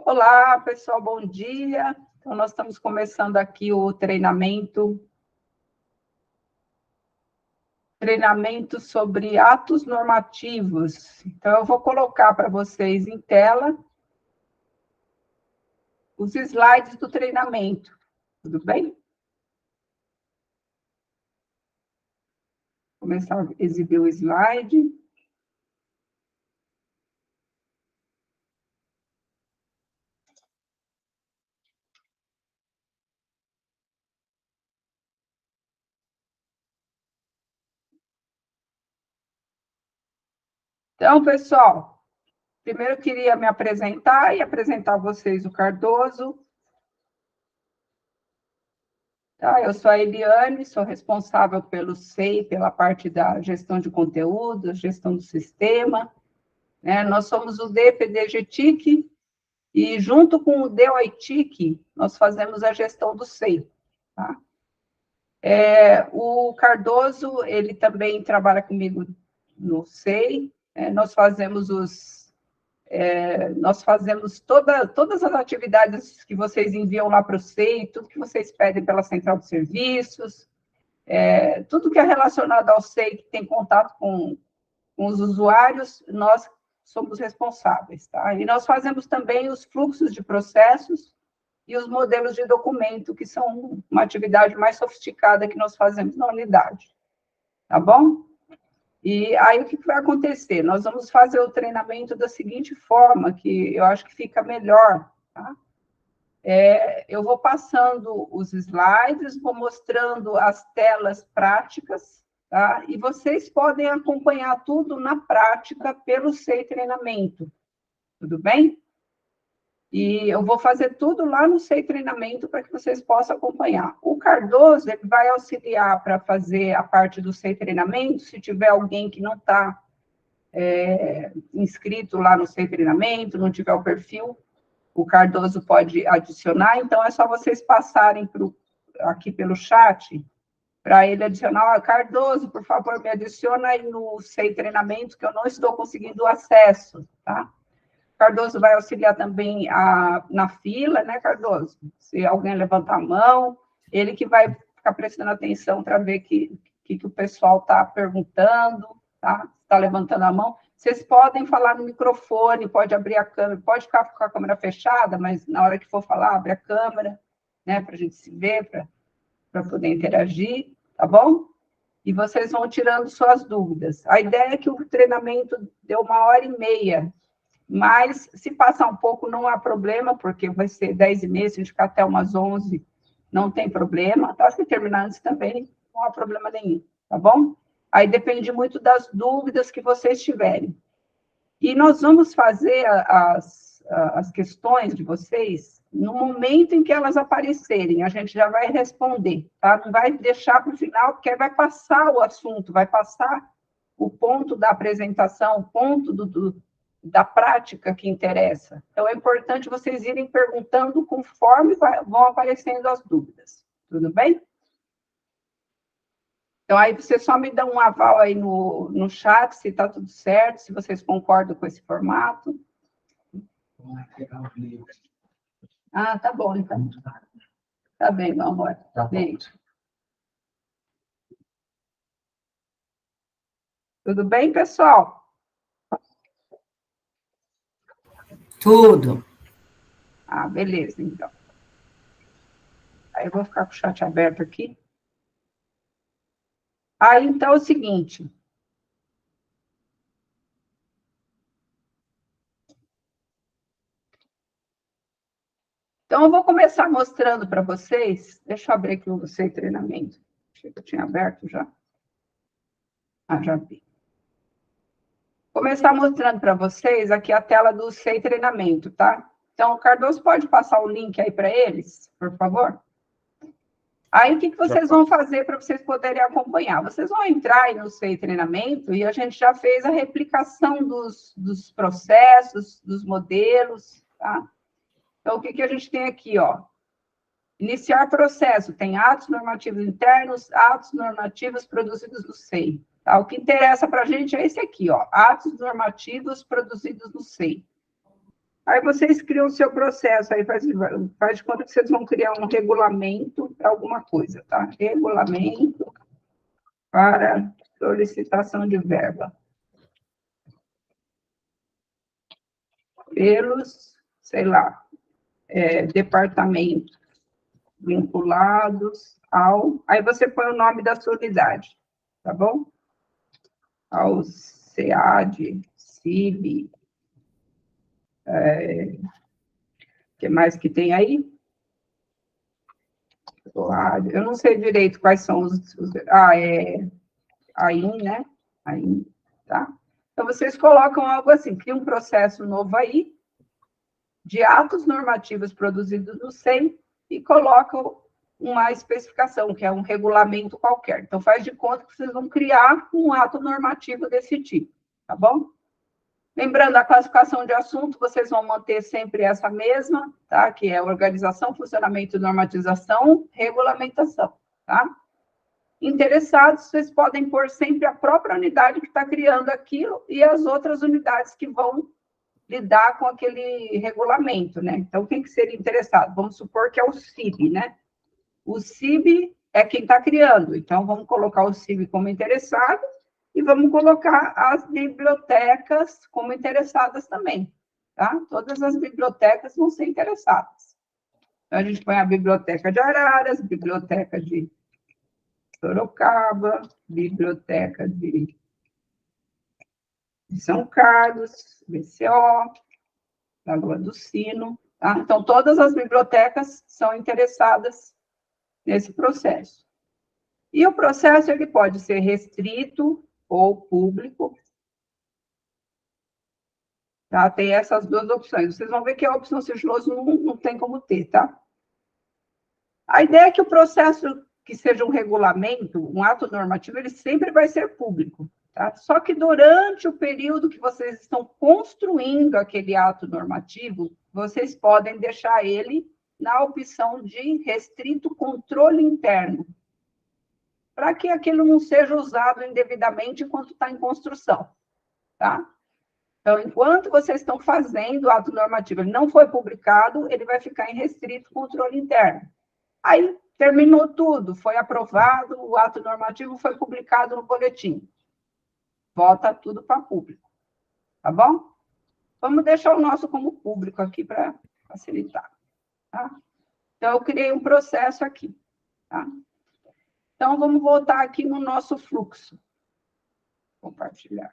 Olá, pessoal, bom dia. Então, nós estamos começando aqui o treinamento sobre atos normativos. Então, eu vou colocar para vocês em tela os slides do treinamento, tudo bem? Vou começar a exibir o slide. Então, pessoal, primeiro eu queria me apresentar e apresentar a vocês o Cardoso. Tá, eu sou a Eliane, sou responsável pelo SEI, pela parte da gestão de conteúdo, gestão do sistema, né? Nós somos o DPDGTIC e, junto com o DOITIC, nós fazemos a gestão do SEI. Tá? O Cardoso, ele também trabalha comigo no SEI, nós fazemos todas as atividades que vocês enviam lá para o SEI, tudo que vocês pedem pela central de serviços, tudo que é relacionado ao SEI, que tem contato com os usuários, nós somos responsáveis, tá? E nós fazemos também os fluxos de processos e os modelos de documento, que são uma atividade mais sofisticada que nós fazemos na unidade, tá bom? E aí, o que vai acontecer? Nós vamos fazer o treinamento da seguinte forma, que eu acho que fica melhor, tá? Eu vou passando os slides, vou mostrando as telas práticas, tá? E vocês podem acompanhar tudo na prática pelo SEI Treinamento, tudo bem? E eu vou fazer tudo lá no SEI Treinamento para que vocês possam acompanhar. O Cardoso, ele vai auxiliar para fazer a parte do SEI Treinamento, se tiver alguém que não está inscrito lá no SEI Treinamento, não tiver o perfil, o Cardoso pode adicionar, então é só vocês passarem aqui pelo chat, para ele adicionar, Cardoso, por favor, me adiciona aí no SEI Treinamento, que eu não estou conseguindo acesso, tá? Cardoso vai auxiliar também na fila, né, Cardoso? Se alguém levantar a mão, ele que vai ficar prestando atenção para ver que o pessoal está perguntando, tá? Está levantando a mão. Vocês podem falar no microfone, pode abrir a câmera, pode ficar com a câmera fechada, mas na hora que for falar, abre a câmera, né, para a gente se ver, para poder interagir, tá bom? E vocês vão tirando suas dúvidas. A ideia é que o treinamento deu 1h30, mas se passar um pouco não há problema, porque vai ser 10h30, se a gente ficar até umas 11, não tem problema. Tá? Se terminar antes também, não há problema nenhum, tá bom? Aí depende muito das dúvidas que vocês tiverem. E nós vamos fazer as questões de vocês no momento em que elas aparecerem, a gente já vai responder, tá? Não vai deixar para o final, porque aí vai passar o assunto, vai passar o ponto da apresentação, o ponto da prática que interessa. Então, é importante vocês irem perguntando conforme vão aparecendo as dúvidas. Tudo bem? Então, aí você só me dá um aval aí no chat, se está tudo certo, se vocês concordam com esse formato. Ah, tá bom, então. Tá bem, meu amor. Tá bem. Tudo bem, pessoal? Tudo. Ah, beleza, então. Aí eu vou ficar com o chat aberto aqui. Aí, então, é o seguinte. Então, eu vou começar mostrando para vocês. Deixa eu abrir aqui o SEI Treinamento. Achei que eu tinha aberto já. Ah, já vi. Começar mostrando para vocês aqui a tela do SEI Treinamento, tá? Então, o Cardoso pode passar o link aí para eles, por favor? Aí, o que vocês vão fazer para vocês poderem acompanhar? Vocês vão entrar aí no SEI Treinamento e a gente já fez a replicação dos processos, dos modelos, tá? Então, o que a gente tem aqui, ó? Iniciar processo, tem atos normativos internos, atos normativos produzidos no SEI. Tá? O que interessa para a gente é esse aqui, ó, atos normativos produzidos no SEI. Aí vocês criam o seu processo, aí faz de conta que vocês vão criar um regulamento para alguma coisa, tá? Regulamento para solicitação de verba. Pelos, sei lá, departamentos vinculados ao... Aí você põe o nome da sua unidade, tá bom? Ao SEAD, CIB, que mais que tem aí? Eu não sei direito quais são AIN, né? AIN, tá? Então, vocês colocam algo assim, cria um processo novo aí, de atos normativos produzidos no SEI, e colocam uma especificação, que é um regulamento qualquer. Então, faz de conta que vocês vão criar um ato normativo desse tipo, tá bom? Lembrando, a classificação de assunto, vocês vão manter sempre essa mesma, tá? Que é organização, funcionamento, normatização, regulamentação, tá? Interessados, vocês podem pôr sempre a própria unidade que está criando aquilo e as outras unidades que vão lidar com aquele regulamento, né? Então, quem que seria interessado? Vamos supor que é o CIB, né? O CIB é quem está criando, então vamos colocar o CIB como interessado e vamos colocar as bibliotecas como interessadas também, tá? Todas as bibliotecas vão ser interessadas. Então, a gente põe a biblioteca de Araras, biblioteca de Sorocaba, biblioteca de São Carlos, BCO, Lagoa do Sino, tá? Então, todas as bibliotecas são interessadas nesse processo. E o processo, ele pode ser restrito ou público, tá? Tem essas duas opções. Vocês vão ver que a opção sigiloso não tem como ter, tá? A ideia é que o processo, que seja um regulamento, um ato normativo, ele sempre vai ser público, tá? Só que durante o período que vocês estão construindo aquele ato normativo, vocês podem deixar ele na opção de restrito controle interno, para que aquilo não seja usado indevidamente enquanto está em construção, tá? Então, enquanto vocês estão fazendo o ato normativo, ele não foi publicado, ele vai ficar em restrito controle interno. Aí, terminou tudo, foi aprovado, o ato normativo foi publicado no boletim. Volta tudo para público, tá bom? Vamos deixar o nosso como público aqui para facilitar, tá? Então, eu criei um processo aqui, tá? Então, vamos voltar aqui no nosso fluxo. Compartilhar.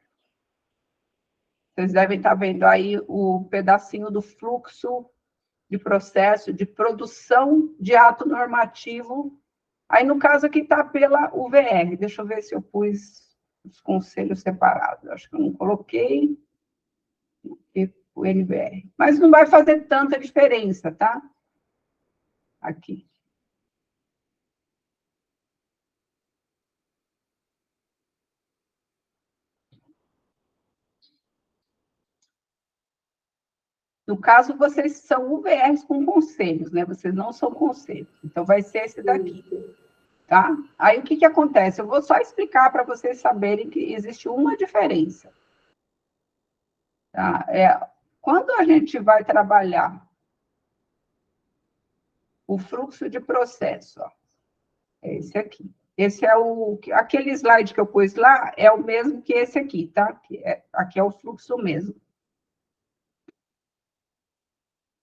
Vocês devem estar vendo aí o pedacinho do fluxo de processo de produção de ato normativo. Aí, no caso, aqui está pela UVR. Deixa eu ver se eu pus os conselhos separados. Acho que eu não coloquei o NVR. Mas não vai fazer tanta diferença, tá? Aqui. No caso, vocês são UVRs com conselhos, né? Vocês não são conselhos. Então, vai ser esse daqui, tá? Aí, o que que acontece? Eu vou só explicar para vocês saberem que existe uma diferença. Tá? Quando a gente vai trabalhar o fluxo de processo, ó, é esse aqui. Esse é aquele slide que eu pus lá, é o mesmo que esse aqui, tá? Aqui é o fluxo mesmo.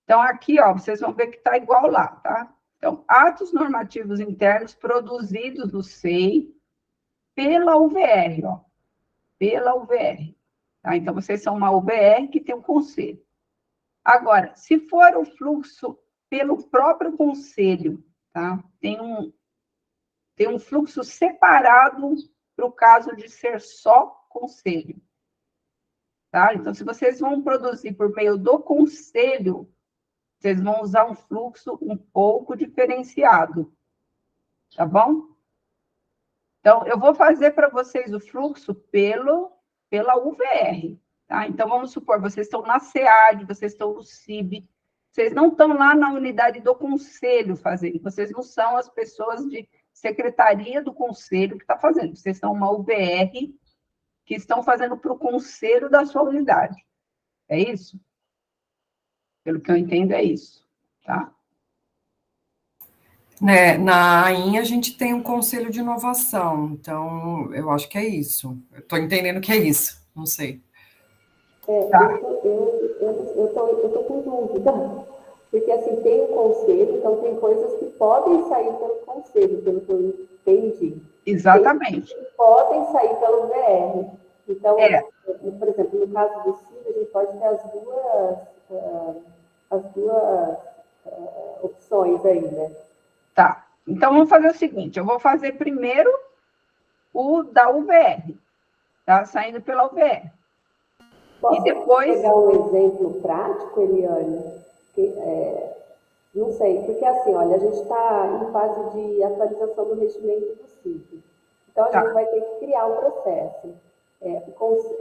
Então, aqui, ó, vocês vão ver que está igual lá, tá? Então, atos normativos internos produzidos no SEI pela UVR, ó. Pela UVR. Tá? Então, vocês são uma UVR que tem um conselho. Agora, se for o fluxo pelo próprio conselho, tá? Tem um fluxo separado para o caso de ser só conselho. Tá? Então, se vocês vão produzir por meio do conselho, vocês vão usar um fluxo um pouco diferenciado. Tá bom? Então, eu vou fazer para vocês o fluxo pela UVR. Tá? Então, vamos supor, vocês estão na SEAD, vocês estão no CIB, vocês não estão lá na unidade do conselho fazendo, vocês não são as pessoas de secretaria do conselho que está fazendo, vocês são uma UVR que estão fazendo para o conselho da sua unidade. É isso? Pelo que eu entendo, é isso, tá? Né, na AIN a gente tem um conselho de inovação, então eu acho que é isso. Eu estou entendendo que é isso, não sei. Tá. Eu tô com dúvida, porque assim, tem o conselho, então tem coisas que podem sair pelo conselho, pelo que eu entendi. Exatamente. Tem que podem sair pelo VR. Então, por exemplo, no caso do CID, a gente pode ter as duas opções aí, né? Tá. Então, vamos fazer o seguinte, eu vou fazer primeiro o da UVR, tá? Saindo pela UVR. Posso E depois... pegar um exemplo prático, Eliane? Não sei, porque assim, olha, a gente está em fase de atualização do regimento do CID. Então, a gente vai ter que criar um processo.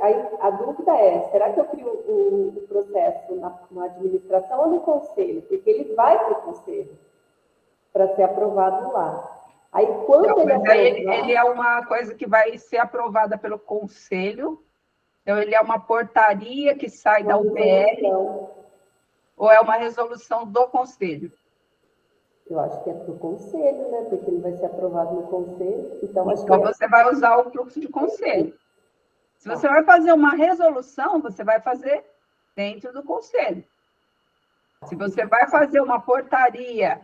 Aí, a dúvida é, será que eu crio o processo na administração ou no conselho? Porque ele vai para o conselho, para ser aprovado lá. Aí, quando ele é uma coisa que vai ser aprovada pelo conselho, então ele é uma portaria que sai da UPR, ou é uma resolução do conselho? Eu acho que é para o conselho, né? Porque ele vai ser aprovado no conselho. Então, você vai usar o fluxo de conselho. Se você vai fazer uma resolução, você vai fazer dentro do conselho. Se você vai fazer uma portaria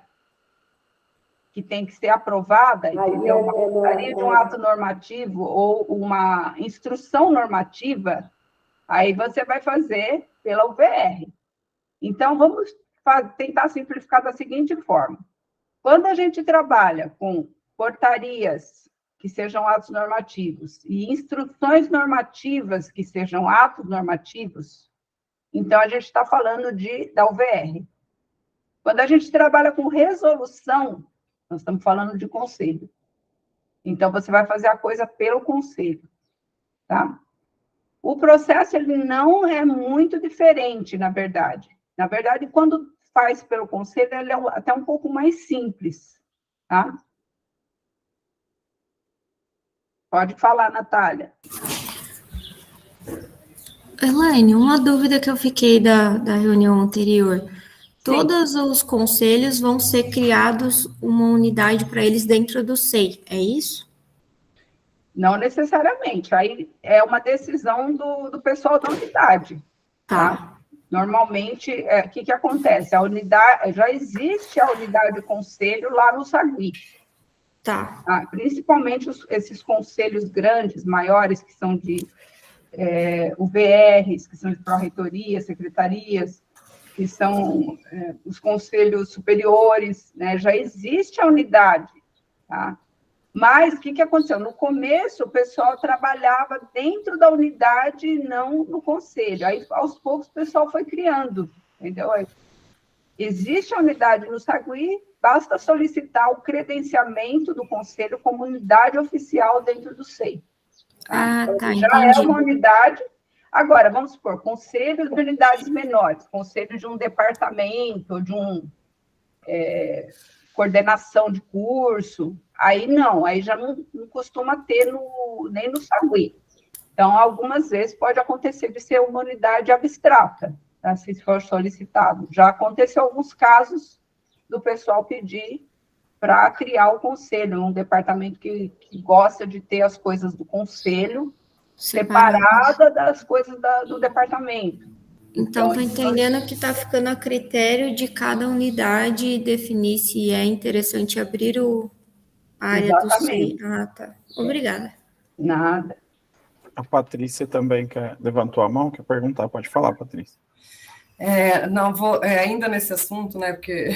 que tem que ser aprovada, entendeu? Uma portaria de um ato normativo ou uma instrução normativa, aí você vai fazer pela UVR. Então, vamos tentar simplificar da seguinte forma. Quando a gente trabalha com portarias que sejam atos normativos e instruções normativas que sejam atos normativos, então a gente está falando da UVR. Quando a gente trabalha com resolução, nós estamos falando de conselho. Então, você vai fazer a coisa pelo conselho, tá? O processo, ele não é muito diferente, na verdade. Na verdade, quando faz pelo conselho, ele é até um pouco mais simples, tá? Pode falar, Natália. Elaine, uma dúvida que eu fiquei da reunião anterior. Sim. Todos os conselhos vão ser criados uma unidade para eles dentro do SEI, é isso? Não necessariamente. Aí é uma decisão do pessoal da unidade. Tá? Normalmente, o que acontece? A unidade, já existe a unidade de conselho lá no SAGUI. Tá. Principalmente esses conselhos grandes, maiores, que são de UVRs, que são de pró-reitoria, secretarias, que são os conselhos superiores, né? Já existe a unidade, tá? Mas o que aconteceu? No começo, o pessoal trabalhava dentro da unidade e não no conselho. Aí, aos poucos, o pessoal foi criando, entendeu? Existe a unidade no SAGUI, basta solicitar o credenciamento do conselho como unidade oficial dentro do SEI. Tá, já entendi. É uma unidade. Agora, vamos supor, conselhos de unidades menores, conselho de um departamento, de coordenação de curso, aí não, aí já não costuma ter nem no SAGUI. Então, algumas vezes pode acontecer de ser uma unidade abstrata, tá? Se for solicitado. Já aconteceu alguns casos do pessoal pedir para criar o conselho, um departamento que gosta de ter as coisas do conselho separada das coisas do departamento. Então, estou entendendo que está ficando a critério de cada unidade definir se é interessante abrir a área do SEI. Ah, tá. Obrigada. Nada. A Patrícia também levantou a mão, quer perguntar. Pode falar, Patrícia. Não vou, ainda nesse assunto, né, porque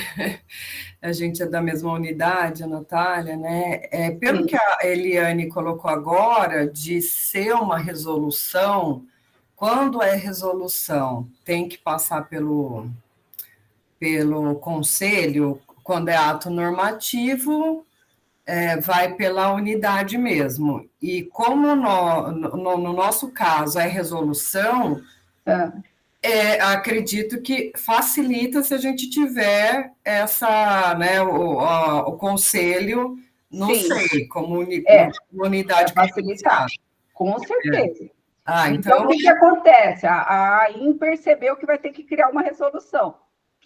a gente é da mesma unidade, a Natália, né, pelo que a Eliane colocou agora, de ser uma resolução, quando é resolução, tem que passar pelo conselho, quando é ato normativo, vai pela unidade mesmo. E como no nosso caso é resolução, acredito que facilita se a gente tiver né, o conselho no SEI, como unidade facilitada. Com certeza. Então, o que acontece? A AIN percebeu que vai ter que criar uma resolução.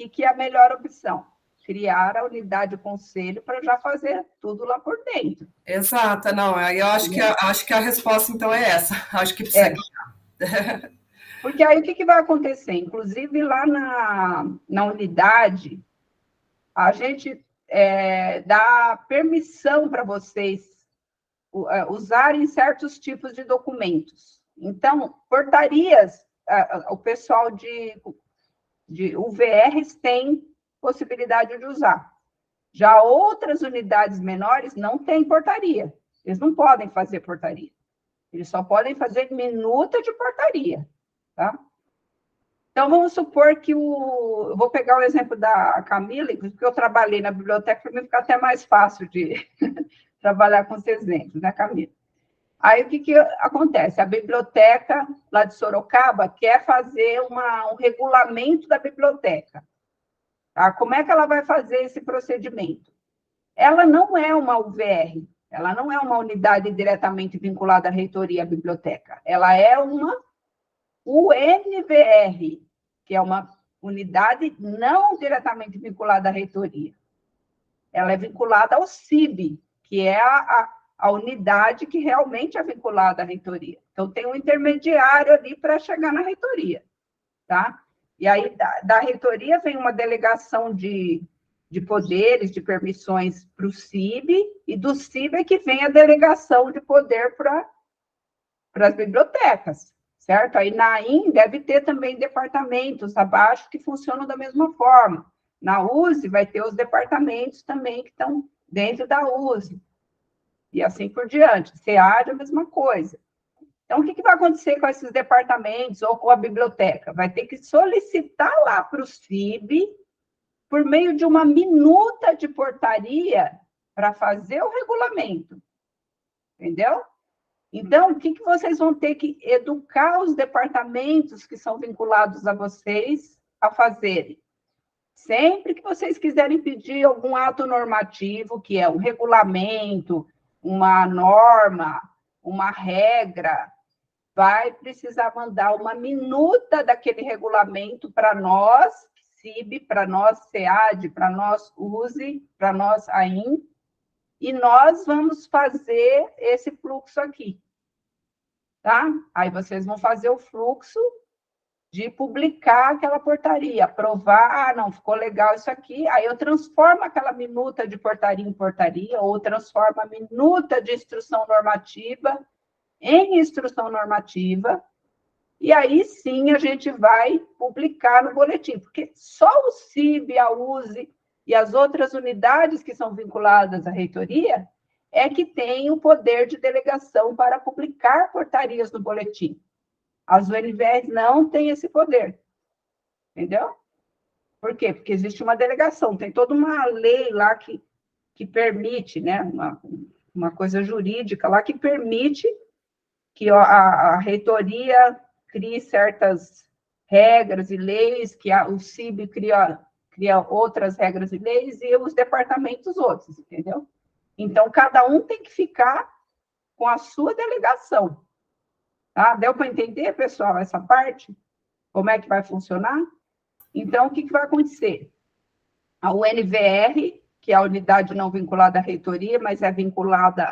que é a melhor opção? Criar a unidade de conselho para já fazer tudo lá por dentro. Exato, não, aí eu acho que a resposta, então, é essa. Acho que precisa criar. Porque aí o que vai acontecer? Inclusive, lá na unidade, a gente dá permissão para vocês usarem certos tipos de documentos. Então, portarias, o pessoal de UVRs tem possibilidade de usar. Já outras unidades menores não têm portaria. Eles não podem fazer portaria. Eles só podem fazer minuta de portaria, tá? Então, vamos supor que eu vou pegar o exemplo da Camila, porque eu trabalhei na biblioteca, para mim fica até mais fácil de trabalhar com esses exemplos, né, Camila? Aí, o que acontece? A biblioteca lá de Sorocaba quer fazer um regulamento da biblioteca. Tá? Como é que ela vai fazer esse procedimento? Ela não é uma UVR, ela não é uma unidade diretamente vinculada à reitoria, à biblioteca. Ela é uma UNVR, que é uma unidade não diretamente vinculada à reitoria. Ela é vinculada ao CIB, que é a unidade que realmente é vinculada à reitoria. Então, tem um intermediário ali para chegar na reitoria, tá? E aí, da reitoria, vem uma delegação de poderes, de permissões para o CIB, e do CIB é que vem a delegação de poder para as bibliotecas, certo? Aí, na AIM, deve ter também departamentos abaixo que funcionam da mesma forma. Na USE, vai ter os departamentos também que estão dentro da USE. E assim por diante. SEAD, a mesma coisa. Então, o que vai acontecer com esses departamentos ou com a biblioteca? Vai ter que solicitar lá para o CIB, por meio de uma minuta de portaria, para fazer o regulamento. Entendeu? Então, o que vocês vão ter que educar os departamentos que são vinculados a vocês a fazerem? Sempre que vocês quiserem pedir algum ato normativo, que é um regulamento, uma norma, uma regra, vai precisar mandar uma minuta daquele regulamento para nós, CIB, para nós, SEAD, para nós, USE, para nós, AIM, e nós vamos fazer esse fluxo aqui, tá? Aí vocês vão fazer o fluxo de publicar aquela portaria, aprovar, não, ficou legal isso aqui, aí eu transformo aquela minuta de portaria em portaria, ou transformo a minuta de instrução normativa em instrução normativa, e aí sim a gente vai publicar no boletim, porque só o CIB, a USE e as outras unidades que são vinculadas à reitoria é que tem o poder de delegação para publicar portarias no boletim. As UNVRs não têm esse poder, entendeu? Por quê? Porque existe uma delegação, tem toda uma lei lá que permite, né, uma coisa jurídica lá que permite que a reitoria crie certas regras e leis, que o CIB cria outras regras e leis, e os departamentos outros, entendeu? Então, cada um tem que ficar com a sua delegação. Tá? Deu para entender, pessoal, essa parte? Como é que vai funcionar? Então, o que vai acontecer? A UNVR, que é a unidade não vinculada à reitoria, mas é vinculada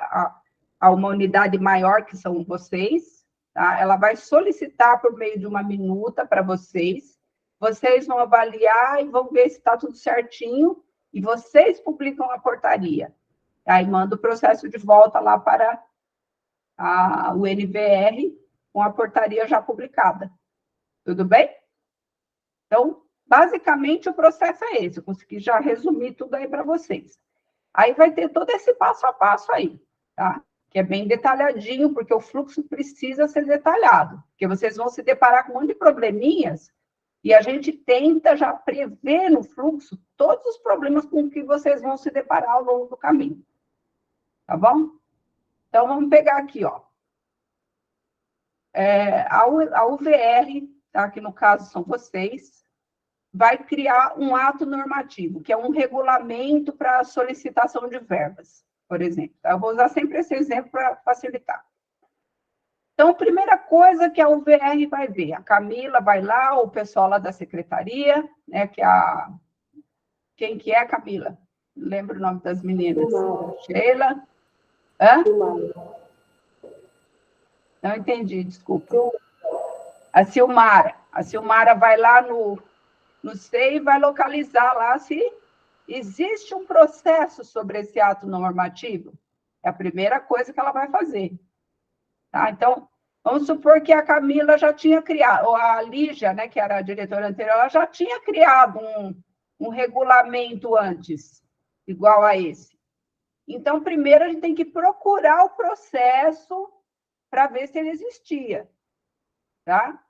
a uma unidade maior, que são vocês, tá? Ela vai solicitar por meio de uma minuta para vocês, vocês vão avaliar e vão ver se está tudo certinho, e vocês publicam a portaria. Aí manda o processo de volta lá para a UNVR, com a portaria já publicada. Tudo bem? Então, basicamente, o processo é esse. Eu consegui já resumir tudo aí para vocês. Aí vai ter todo esse passo a passo aí, tá? Que é bem detalhadinho, porque o fluxo precisa ser detalhado. Porque vocês vão se deparar com um monte de probleminhas e a gente tenta já prever no fluxo todos os problemas com que vocês vão se deparar ao longo do caminho. Tá bom? Então, vamos pegar aqui, ó. A UVR, tá? Que no caso são vocês, vai criar um ato normativo, que é um regulamento para solicitação de verbas, por exemplo. Tá? Eu vou usar sempre esse exemplo para facilitar. Então, a primeira coisa que a UVR vai ver, a Camila vai lá, o pessoal lá da secretaria, né, que é a Quem que é, Camila? Lembra o nome das meninas? Silmara. Sheila? Hã? Silmara. Não entendi, desculpa. A Silmara. A Silmara vai lá no SEI e vai localizar lá se existe um processo sobre esse ato normativo. É a primeira coisa que ela vai fazer. Tá? Então, vamos supor que a Camila já tinha criado, ou a Lígia, né, que era a diretora anterior, ela já tinha criado um regulamento antes, igual a esse. Então, primeiro a gente tem que procurar o processo para ver se ele existia. Tá?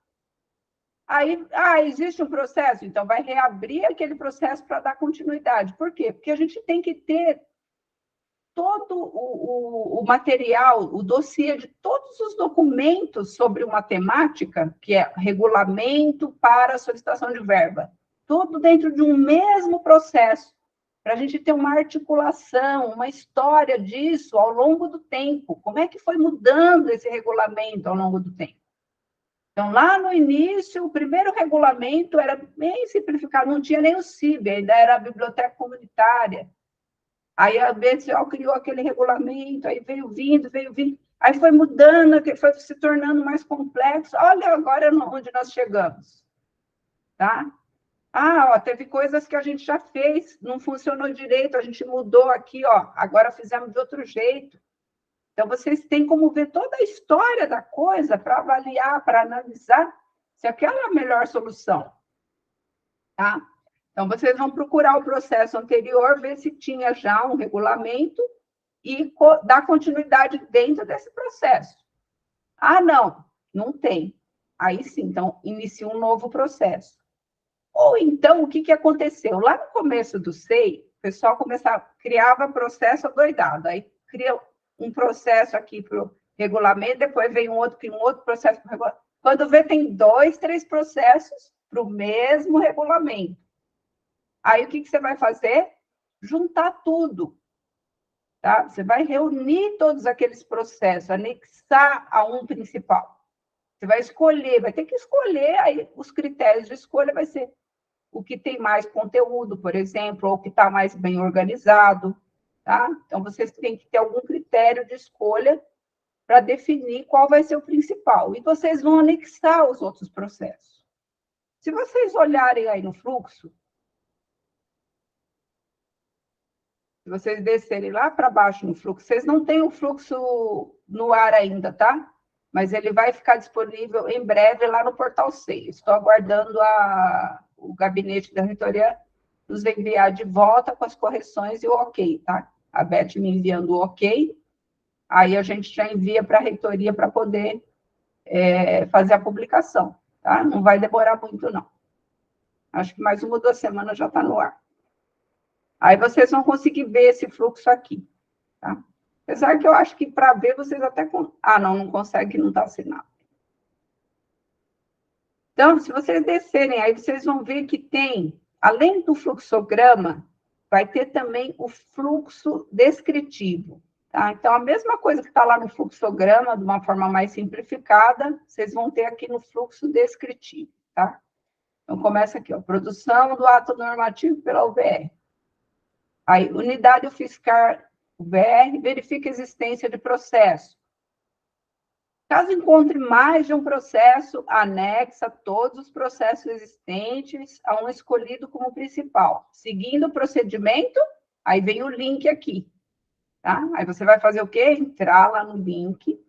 Aí, existe um processo, então vai reabrir aquele processo para dar continuidade. Por quê? Porque a gente tem que ter todo o material, o dossiê de todos os documentos sobre uma temática, que é regulamento para solicitação de verba, tudo dentro de um mesmo processo, para a gente ter uma articulação, uma história disso ao longo do tempo. Como é que foi mudando esse regulamento ao longo do tempo? Então, lá no início, o primeiro regulamento era bem simplificado, não tinha nem o CIB, ainda era a biblioteca comunitária. Aí a BCO criou aquele regulamento, aí veio vindo, aí foi mudando, foi se tornando mais complexo. Olha agora onde nós chegamos. Tá? Teve coisas que a gente já fez, não funcionou direito, a gente mudou aqui, agora fizemos de outro jeito. Então, vocês têm como ver toda a história da coisa para avaliar, para analisar se aquela é a melhor solução. Tá? Então, vocês vão procurar o processo anterior, ver se tinha já um regulamento e dar continuidade dentro desse processo. Não tem. Aí sim, então, inicia um novo processo. Ou então, o que aconteceu? Lá no começo do SEI, o pessoal criava processo adoidado, aí cria um processo aqui para o regulamento, depois vem um outro processo para o regulamento. Quando vê, tem 2, 3 processos para o mesmo regulamento. Aí, o que você vai fazer? Juntar tudo. Tá? Você vai reunir todos aqueles processos, anexar a um principal. Você vai escolher, vai ter que escolher, aí os critérios de escolha vai ser o que tem mais conteúdo, por exemplo, ou o que está mais bem organizado. Tá? Então, vocês têm que ter algum critério de escolha para definir qual vai ser o principal. E vocês vão anexar os outros processos. Se vocês olharem aí no fluxo, se vocês descerem lá para baixo no fluxo, vocês não têm o fluxo no ar ainda, tá? Mas ele vai ficar disponível em breve lá no portal SEI. Estou aguardando o gabinete da reitoria nos enviar de volta com as correções e o ok, tá? A Beth me enviando o ok, aí a gente já envia para a reitoria para poder fazer a publicação, tá? Não vai demorar muito, não. Acho que mais 1 ou 2 semanas já está no ar. Aí vocês vão conseguir ver esse fluxo aqui, tá? Apesar que eu acho que para ver vocês até... não consegue, que não está assinado. Então, se vocês descerem aí, vocês vão ver que tem, além do fluxograma, vai ter também o fluxo descritivo. Tá? Então, a mesma coisa que está lá no fluxograma, de uma forma mais simplificada, vocês vão ter aqui no fluxo descritivo. Tá? Então, começa aqui, produção do ato normativo pela UVR. Aí, unidade fiscal UVR verifica a existência de processo. Caso encontre mais de um processo, anexa todos os processos existentes a um escolhido como principal. Seguindo o procedimento, aí vem o link aqui. Tá? Aí você vai fazer o quê? Entrar lá no link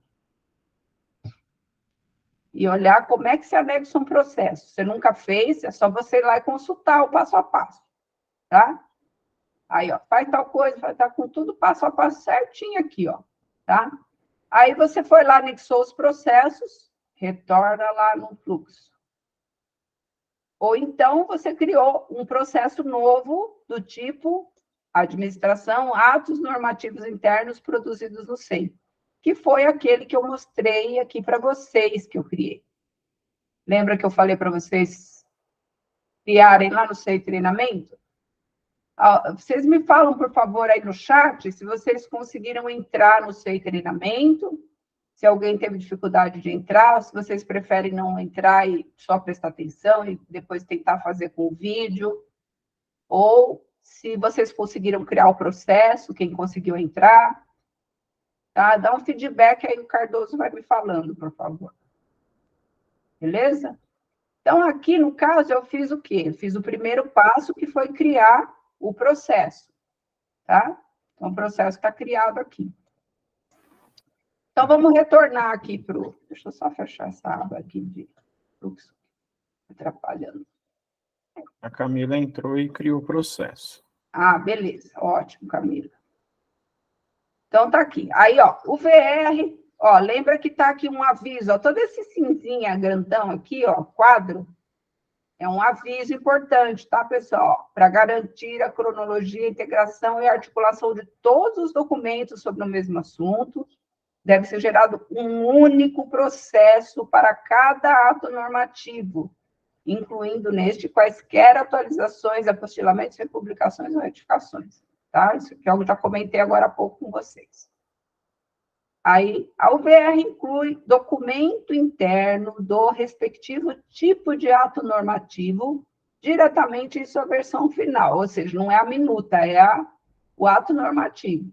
e olhar como é que se anexa um processo. Você nunca fez, é só você ir lá e consultar o passo a passo. Tá? Aí, faz tal coisa, vai estar com tudo passo a passo certinho aqui, tá? Aí você foi lá, anexou os processos, retorna lá no fluxo. Ou então você criou um processo novo do tipo administração, atos normativos internos produzidos no SEI, que foi aquele que eu mostrei aqui para vocês que eu criei. Lembra que eu falei para vocês criarem lá no SEI treinamento? Vocês me falam, por favor, aí no chat, se vocês conseguiram entrar no SEI treinamento, se alguém teve dificuldade de entrar, ou se vocês preferem não entrar e só prestar atenção e depois tentar fazer com o vídeo, ou se vocês conseguiram criar o processo, quem conseguiu entrar. Tá? Dá um feedback aí, o Cardoso vai me falando, por favor. Beleza? Então, aqui, no caso, eu fiz o quê? Eu fiz o primeiro passo, que foi criar o processo. Tá? Então, o processo está criado aqui. Então, vamos retornar aqui para o... Deixa eu só fechar essa aba aqui de fluxo, atrapalhando. A Camila entrou e criou o processo. Ah, beleza. Ótimo, Camila. Então, tá aqui. Aí, ó, o VR, ó, lembra que tá aqui um aviso, ó, todo esse cinzinha grandão aqui, ó, quadro, é um aviso importante, tá, pessoal? Para garantir a cronologia, integração e articulação de todos os documentos sobre o mesmo assunto, deve ser gerado um único processo para cada ato normativo, incluindo neste quaisquer atualizações, apostilamentos, republicações ou retificações. Tá? Isso que eu já comentei agora há pouco com vocês. Aí, a UVR inclui documento interno do respectivo tipo de ato normativo diretamente em sua versão final, ou seja, não é a minuta, é o ato normativo.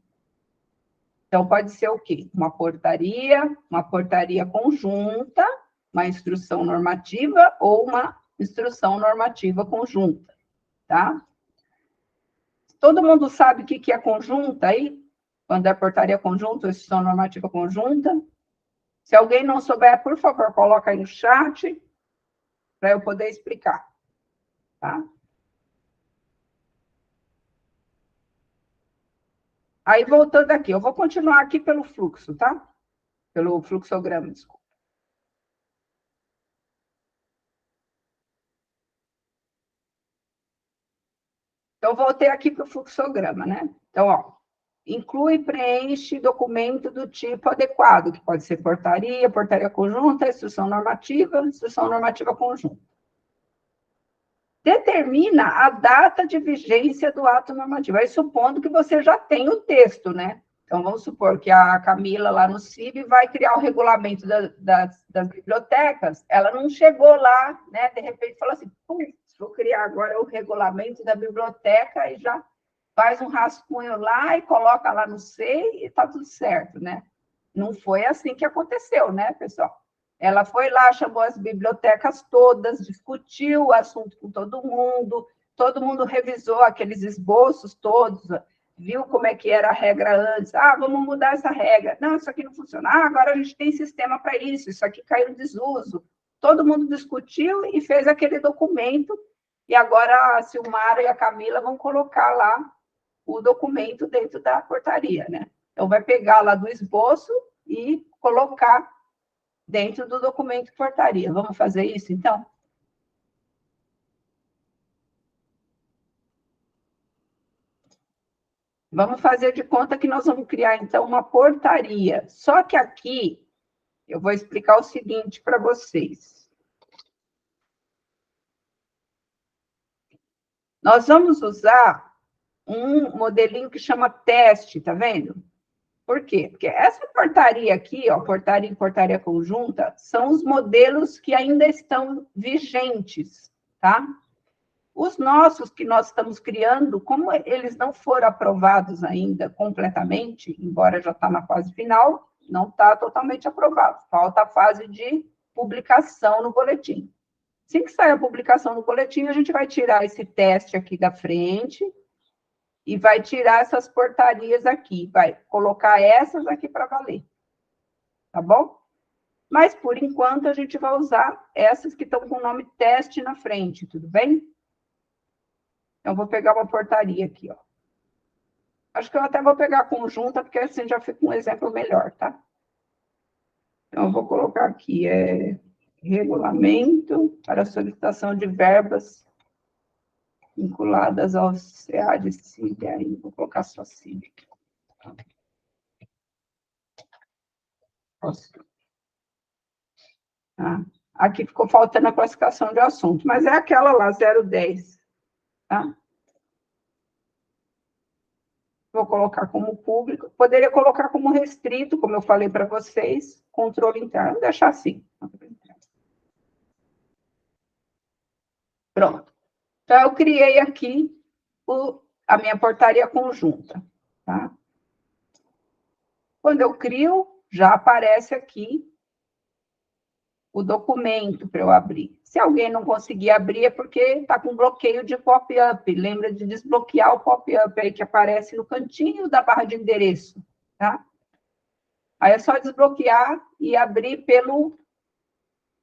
Então, pode ser o quê? Uma portaria conjunta, uma instrução normativa ou uma instrução normativa conjunta, tá? Todo mundo sabe o que é conjunta aí? Quando é portaria conjunta ou instrução normativa conjunta? Se alguém não souber, por favor, coloca aí no chat para eu poder explicar, tá? Aí, voltando aqui, eu vou continuar aqui pelo fluxo, tá? Pelo fluxograma, desculpa. Então, voltei aqui para o fluxograma, né? Então, ó, inclui e preenche documento do tipo adequado, que pode ser portaria, portaria conjunta, instrução normativa conjunta. Determina a data de vigência do ato normativo, aí supondo que você já tem o texto, né? Então, vamos supor que a Camila, lá no CIB, vai criar o regulamento das bibliotecas, ela não chegou lá, né? De repente, fala assim, vou criar agora o regulamento da biblioteca e já faz um rascunho lá e coloca lá no SEI e está tudo certo, né? Não foi assim que aconteceu, né, pessoal? Ela foi lá, chamou as bibliotecas todas, discutiu o assunto com todo mundo revisou aqueles esboços todos, viu como é que era a regra antes. Ah, vamos mudar essa regra. Não, isso aqui não funciona. Ah, agora a gente tem sistema para isso aqui caiu em desuso. Todo mundo discutiu e fez aquele documento, e agora a Silmara e a Camila vão colocar lá o documento dentro da portaria, né? Então, vai pegar lá do esboço e colocar dentro do documento de portaria. Vamos fazer isso, então? Vamos fazer de conta que nós vamos criar, então, uma portaria. Só que aqui, eu vou explicar o seguinte para vocês. Nós vamos usar um modelinho que chama teste, tá vendo? Por quê? Porque essa portaria aqui, ó, portaria e portaria conjunta, são os modelos que ainda estão vigentes, tá? Os nossos que nós estamos criando, como eles não foram aprovados ainda completamente, embora já está na fase final, não está totalmente aprovado. Falta a fase de publicação no boletim. Assim que sair a publicação no boletim, a gente vai tirar esse teste aqui da frente e vai tirar essas portarias aqui, vai colocar essas aqui para valer. Tá bom? Mas, por enquanto, a gente vai usar essas que estão com o nome teste na frente, tudo bem? Então, eu vou pegar uma portaria aqui, ó. Acho que eu até vou pegar a conjunta, porque assim já fica um exemplo melhor, tá? Então, eu vou colocar aqui, regulamento para solicitação de verbas vinculadas ao CA de CIB, aí vou colocar só CIB. Aqui ficou faltando a classificação de assunto, mas é aquela lá, 010, tá? Vou colocar como público, poderia colocar como restrito, como eu falei para vocês, controle interno, vou deixar assim. Pronto. Então, eu criei aqui o a minha portaria conjunta, tá? Quando eu crio, já aparece aqui o documento para eu abrir. Se alguém não conseguir abrir, é porque está com bloqueio de pop-up. Lembra de desbloquear o pop-up aí que aparece no cantinho da barra de endereço, tá? Aí é só desbloquear e abrir pelo...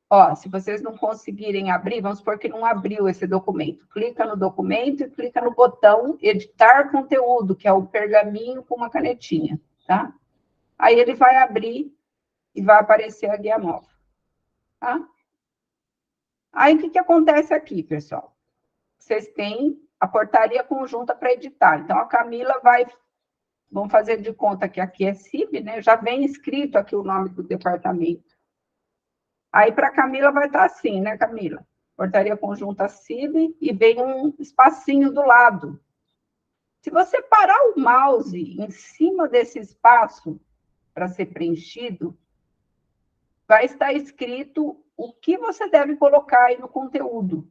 Ó, se vocês não conseguirem abrir, vamos supor que não abriu esse documento. Clica no documento e clica no botão editar conteúdo, que é o pergaminho com uma canetinha, tá? Aí ele vai abrir e vai aparecer a guia nova, tá? Aí, o que acontece aqui, pessoal? Vocês têm a portaria conjunta para editar. Então, a Camila vai... Vamos fazer de conta que aqui é CIB, né? Já vem escrito aqui o nome do departamento. Aí, para a Camila, vai estar assim, né, Camila? Portaria conjunta CIB e vem um espacinho do lado. Se você parar o mouse em cima desse espaço para ser preenchido, vai estar escrito o que você deve colocar aí no conteúdo,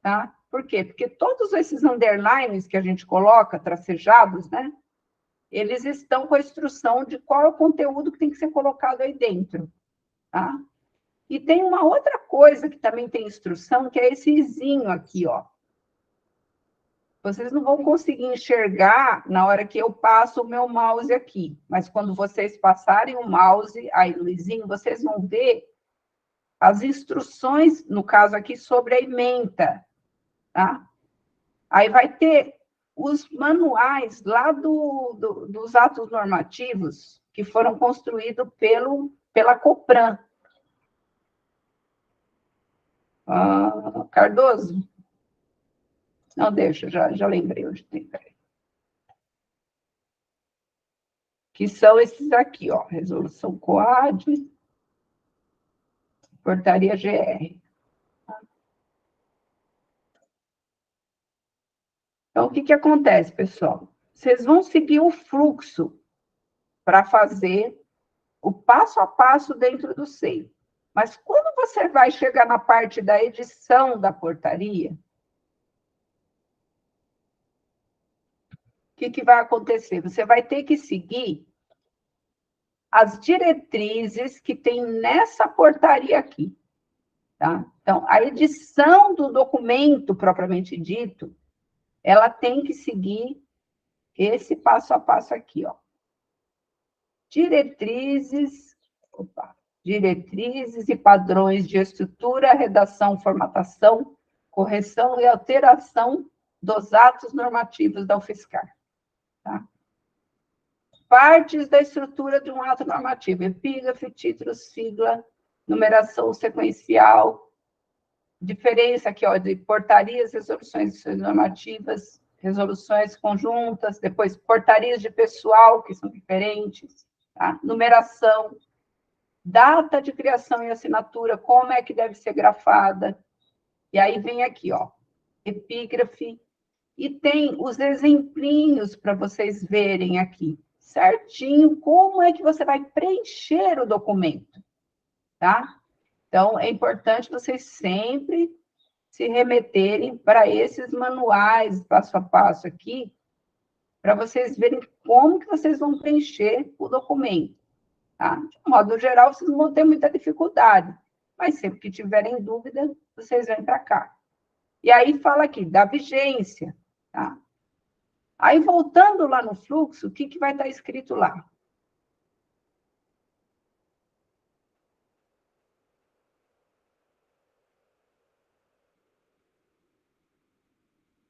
tá? Por quê? Porque todos esses underlines que a gente coloca, tracejados, né? Eles estão com a instrução de qual é o conteúdo que tem que ser colocado aí dentro, tá? E tem uma outra coisa que também tem instrução, que é esse izinho aqui, ó. Vocês não vão conseguir enxergar na hora que eu passo o meu mouse aqui, mas quando vocês passarem o mouse aí no izinho, vocês vão ver as instruções, no caso aqui, sobre a ementa, tá? Aí vai ter os manuais lá dos atos normativos que foram construídos pela Copran. Cardoso? Não, deixa, já lembrei onde tem. Que são esses aqui, ó, resolução COAD, portaria GR. Então, o que acontece, pessoal? Vocês vão seguir o fluxo para fazer o passo a passo dentro do SEI. Mas quando você vai chegar na parte da edição da portaria, o que vai acontecer? Você vai ter que seguir as diretrizes que tem nessa portaria aqui, tá? Então, a edição do documento, propriamente dito, ela tem que seguir esse passo a passo aqui, ó. Diretrizes e padrões de estrutura, redação, formatação, correção e alteração dos atos normativos da UFSCar. Tá? Partes da estrutura de um ato normativo: epígrafe, título, sigla, numeração sequencial, diferença aqui, ó, de portarias, resoluções normativas, resoluções conjuntas, depois portarias de pessoal, que são diferentes, tá? Numeração, data de criação e assinatura, como é que deve ser grafada, e aí vem aqui, ó, epígrafe, e tem os exemplinhos para vocês verem aqui, certinho, como é que você vai preencher o documento, tá? Então, é importante vocês sempre se remeterem para esses manuais, passo a passo aqui, para vocês verem como que vocês vão preencher o documento, tá? De modo geral, vocês não vão ter muita dificuldade, mas sempre que tiverem dúvida, vocês vêm para cá. E aí fala aqui da vigência, tá? Aí, voltando lá no fluxo, o que vai estar escrito lá?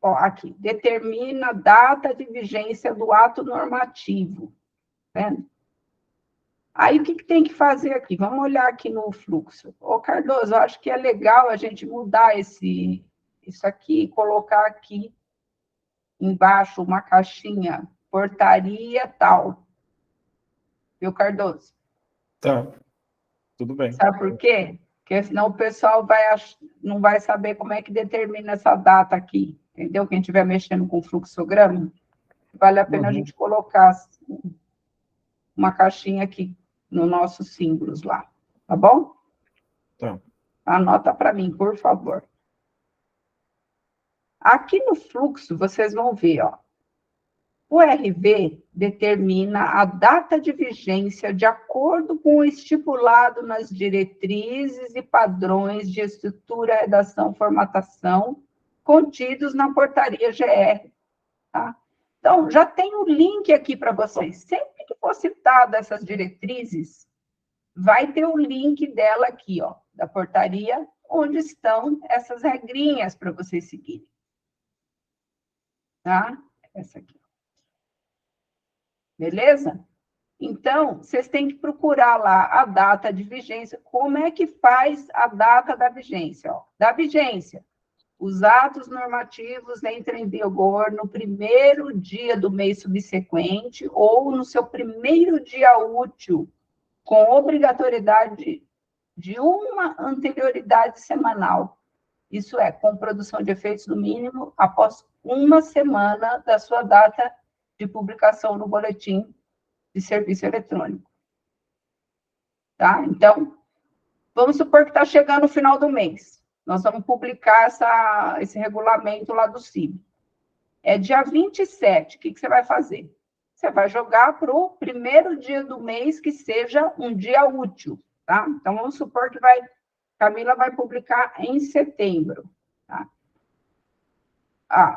Ó, aqui, determina a data de vigência do ato normativo, né? Aí, o que tem que fazer aqui? Vamos olhar aqui no fluxo. Ô, Cardoso, eu acho que é legal a gente mudar isso aqui e colocar aqui embaixo uma caixinha, portaria tal. Viu, Cardoso? Tá, tudo bem. Sabe por quê? Porque senão o pessoal não vai saber como é que determina essa data aqui, entendeu? Quem estiver mexendo com fluxograma, vale a pena a gente colocar uma caixinha aqui no nossos símbolos lá, tá bom? Tá. Anota para mim, por favor. Aqui no fluxo, vocês vão ver, ó, O RV determina a data de vigência de acordo com o estipulado nas diretrizes e padrões de estrutura, redação, formatação contidos na portaria GR. Tá? Então, já tem o link aqui para vocês. Sempre que for citada essas diretrizes, vai ter o link dela aqui, ó, da portaria, onde estão essas regrinhas para vocês seguirem. Tá? Essa aqui. Beleza? Então, vocês têm que procurar lá a data de vigência. Como é que faz a data da vigência? Ó, da vigência, os atos normativos entram em vigor no primeiro dia do mês subsequente ou no seu primeiro dia útil, com obrigatoriedade de uma anterioridade semanal. Isso é, com produção de efeitos no mínimo após uma semana da sua data de publicação no boletim de serviço eletrônico. Tá? Então, vamos supor que está chegando o final do mês. Nós vamos publicar esse regulamento lá do CIB. É dia 27, o que você vai fazer? Você vai jogar para o primeiro dia do mês que seja um dia útil, tá? Então, vamos supor que Camila vai publicar em setembro, tá?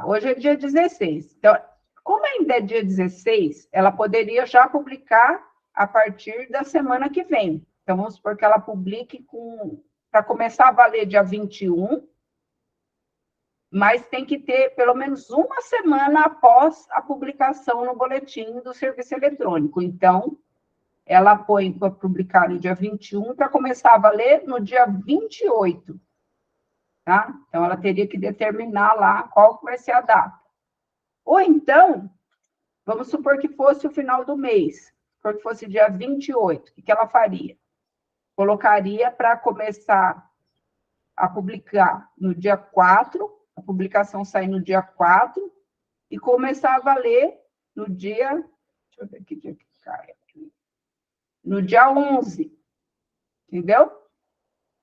Hoje é dia 16. Então, como ainda é dia 16, ela poderia já publicar a partir da semana que vem. Então, vamos supor que ela publique para começar a valer dia 21, mas tem que ter pelo menos uma semana após a publicação no boletim do serviço eletrônico. Então, ela põe para publicar no dia 21 para começar a valer no dia 28. Tá? Então, ela teria que determinar lá qual vai ser a data. Ou então, vamos supor que fosse o final do mês, que fosse dia 28, o que ela faria? Colocaria para começar a publicar no dia 4, a publicação sair no dia 4, e começar a valer no dia, deixa eu ver que dia que cai aqui, no dia 11, entendeu?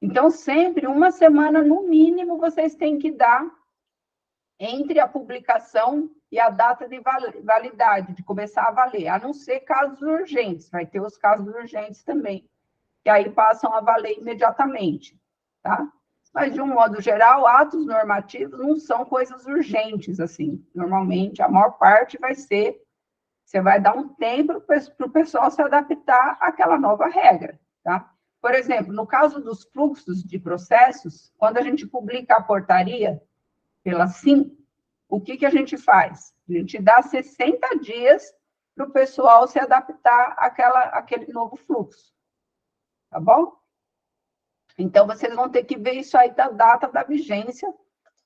Então, sempre uma semana, no mínimo, vocês têm que dar entre a publicação e a data de validade, de começar a valer, a não ser casos urgentes, vai ter os casos urgentes também, que aí passam a valer imediatamente, tá? Mas, de um modo geral, atos normativos não são coisas urgentes, assim. Normalmente, a maior parte vai ser, você vai dar um tempo para o pessoal se adaptar àquela nova regra, tá? Por exemplo, no caso dos fluxos de processos, quando a gente publica a portaria pela SIM, o que a gente faz? A gente dá 60 dias para o pessoal se adaptar àquele novo fluxo. Tá bom? Então, vocês vão ter que ver isso aí da data da vigência,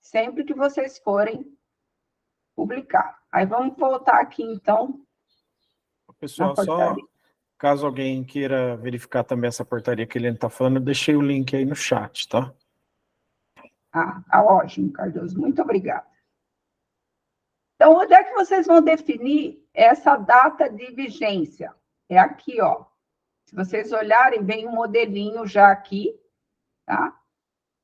sempre que vocês forem publicar. Aí, vamos voltar aqui, então. Pessoal, só caso alguém queira verificar também essa portaria que ele está falando, eu deixei o link aí no chat, tá? Ótimo, Cardoso. Muito obrigada. Então, onde é que vocês vão definir essa data de vigência? É aqui, ó. Se vocês olharem, vem um modelinho já aqui, tá?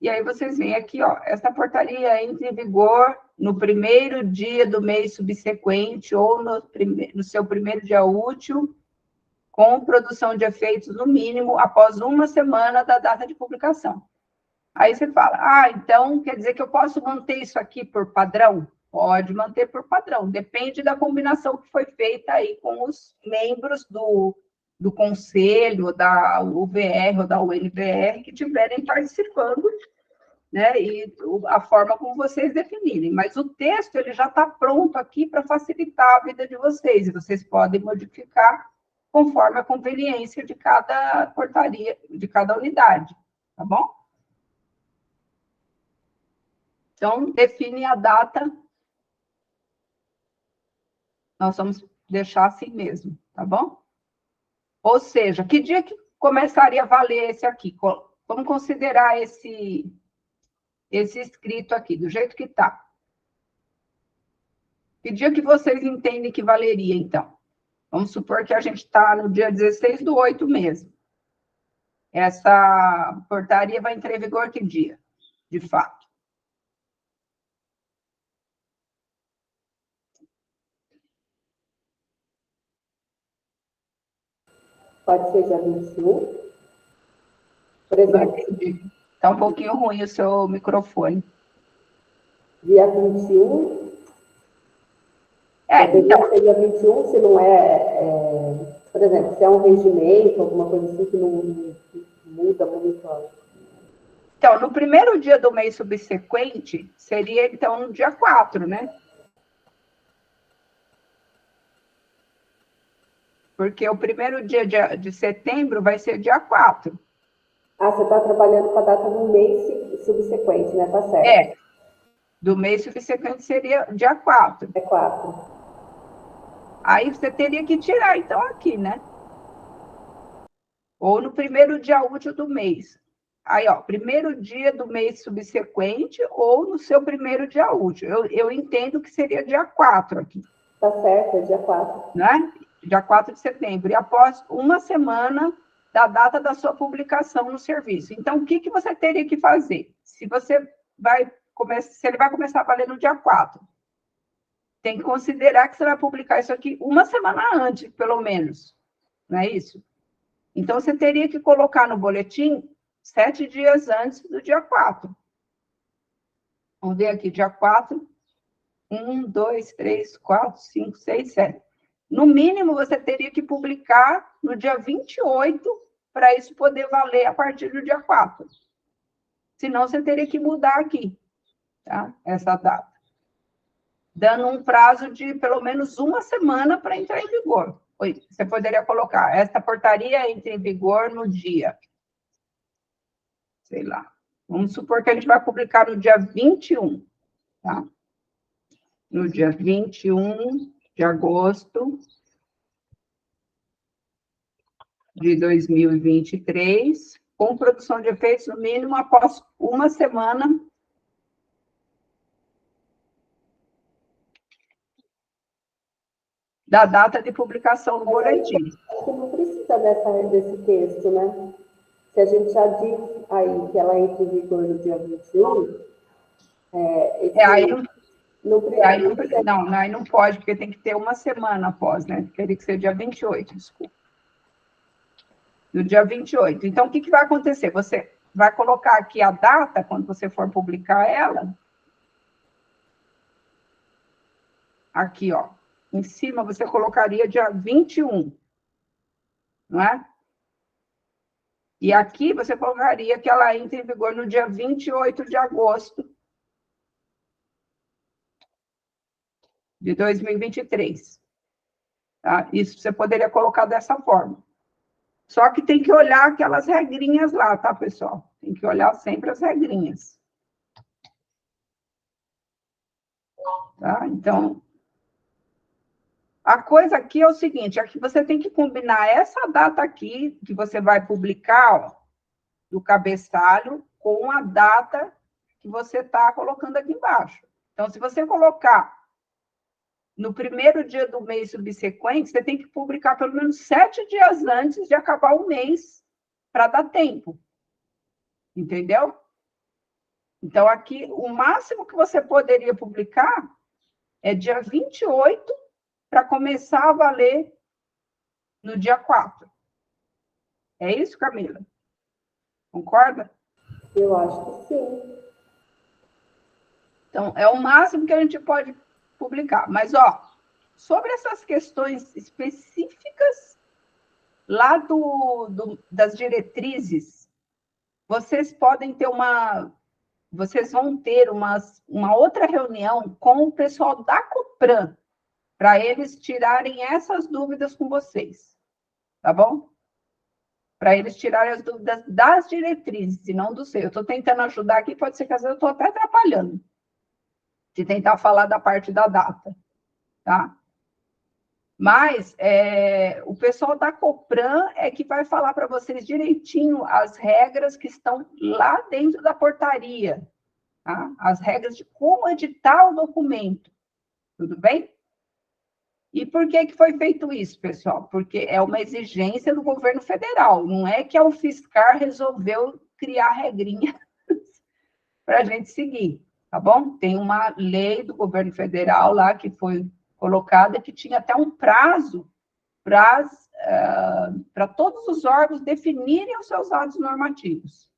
E aí vocês veem aqui, ó, essa portaria entra em vigor no primeiro dia do mês subsequente ou no seu primeiro dia útil, com produção de efeitos no mínimo após uma semana da data de publicação. Aí você fala, então quer dizer que eu posso manter isso aqui por padrão? Pode manter por padrão, depende da combinação que foi feita aí com os membros do conselho, da UVR ou da UNVR que estiverem participando, né, e a forma como vocês definirem. Mas o texto, ele já está pronto aqui para facilitar a vida de vocês, e vocês podem modificar conforme a conveniência de cada portaria, de cada unidade, tá bom? Então, define a data. Nós vamos deixar assim mesmo, tá bom? Ou seja, que dia que começaria a valer esse aqui? Vamos considerar esse escrito aqui, do jeito que está. Que dia que vocês entendem que valeria, então? Vamos supor que a gente está no dia 16/8 mesmo. Essa portaria vai entrar em vigor que dia, de fato? Pode ser dia 21? Por exemplo. Está um pouquinho ruim o seu microfone. Dia 21? Então. Ser dia 21, se não por exemplo, se é um regimento, alguma coisa assim que não muda muito. Então, no primeiro dia do mês subsequente, seria, então, no dia 4, né? Porque o primeiro dia de setembro vai ser dia 4. Ah, você está trabalhando com a data do mês subsequente, né? Tá certo. Do mês subsequente seria dia 4. É 4. Aí você teria que tirar, então, aqui, né? Ou no primeiro dia útil do mês. Aí, ó, primeiro dia do mês subsequente ou no seu primeiro dia útil. Eu entendo que seria dia 4 aqui. Tá certo, é dia 4. Né? Dia 4 de setembro. E após uma semana da data da sua publicação no serviço. Então, o que você teria que fazer? Se ele vai começar a valer no dia 4, tem que considerar que você vai publicar isso aqui uma semana antes, pelo menos. Não é isso? Então, você teria que colocar no boletim 7 dias antes do dia 4. Vamos ver aqui, dia 4. 1, 2, 3, 4, 5, 6, 7. No mínimo, você teria que publicar no dia 28 para isso poder valer a partir do dia 4. Senão, você teria que mudar aqui, tá? Essa data. Dando um prazo de pelo menos uma semana para entrar em vigor. Você poderia colocar, esta portaria entra em vigor no dia, sei lá. Vamos supor que a gente vai publicar no dia 21, tá? No dia 21 de agosto de 2023, com produção de efeitos no mínimo após uma semana da data de publicação do boletim. Acho que não precisa desse texto, né? Se a gente já diz aí que ela entra em vigor no dia 21, aí não pode, porque tem que ter uma semana após, né? Teria que ser dia 28, desculpa. No dia 28. Então, o que vai acontecer? Você vai colocar aqui a data, quando você for publicar ela. Aqui, ó. Em cima, você colocaria dia 21. Não é? E aqui, você colocaria que ela entra em vigor no dia 28 de agosto de 2023. Tá? Isso você poderia colocar dessa forma. Só que tem que olhar aquelas regrinhas lá, tá, pessoal? Tem que olhar sempre as regrinhas. Tá? Então, a coisa aqui é o seguinte, aqui você tem que combinar essa data aqui, que você vai publicar, ó, do cabeçalho, com a data que você está colocando aqui embaixo. Então, se você colocar no primeiro dia do mês subsequente, você tem que publicar pelo menos 7 dias antes de acabar o mês, para dar tempo. Entendeu? Então, aqui, o máximo que você poderia publicar é dia 28, para começar a valer no dia 4. É isso, Camila? Concorda? Eu acho que sim. Então, é o máximo que a gente pode publicar. Mas, ó, sobre essas questões específicas lá das diretrizes, vocês podem ter vocês vão ter uma outra reunião com o pessoal da Copran, para eles tirarem essas dúvidas com vocês, tá bom? Para eles tirarem as dúvidas das diretrizes, e não do seu. Eu estou tentando ajudar aqui, pode ser que às vezes eu estou até atrapalhando, de tentar falar da parte da data, tá? Mas o pessoal da Copran é que vai falar para vocês direitinho as regras que estão lá dentro da portaria, tá? As regras de como editar o documento, tudo bem? E por que foi feito isso, pessoal? Porque é uma exigência do governo federal, não é que a UFSCar resolveu criar regrinha para a gente seguir, tá bom? Tem uma lei do governo federal lá que foi colocada que tinha até um prazo para para todos os órgãos definirem os seus atos normativos.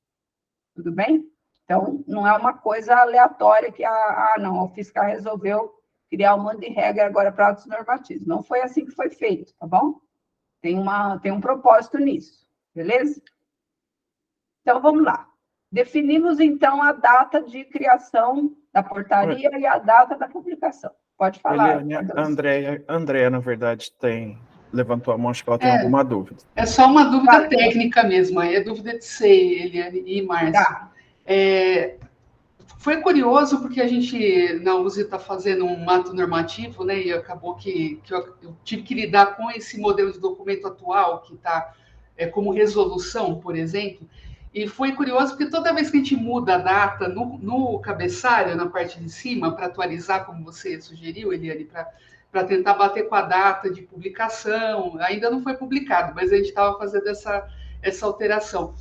Tudo bem? Então, não é uma coisa aleatória que, não, o fiscal resolveu criar um monte de regra agora para atos normativos. Não foi assim que foi feito, tá bom? Tem um propósito nisso, beleza? Então, vamos lá. Definimos, então, a data de criação da portaria e a data da publicação. Pode falar. Eliane, Andréia, na verdade, levantou a mão, acho que ela tem alguma dúvida. É só uma dúvida técnica mesmo, é dúvida de sei, Eliane e Márcia. Tá. Foi curioso porque a gente, na USE, está fazendo um ato normativo, né, e acabou que eu tive que lidar com esse modelo de documento atual, que está como resolução, por exemplo, e foi curioso porque toda vez que a gente muda a data no cabeçalho, na parte de cima, para atualizar, como você sugeriu, Eliane, para tentar bater com a data de publicação, ainda não foi publicado, mas a gente estava fazendo essa alteração.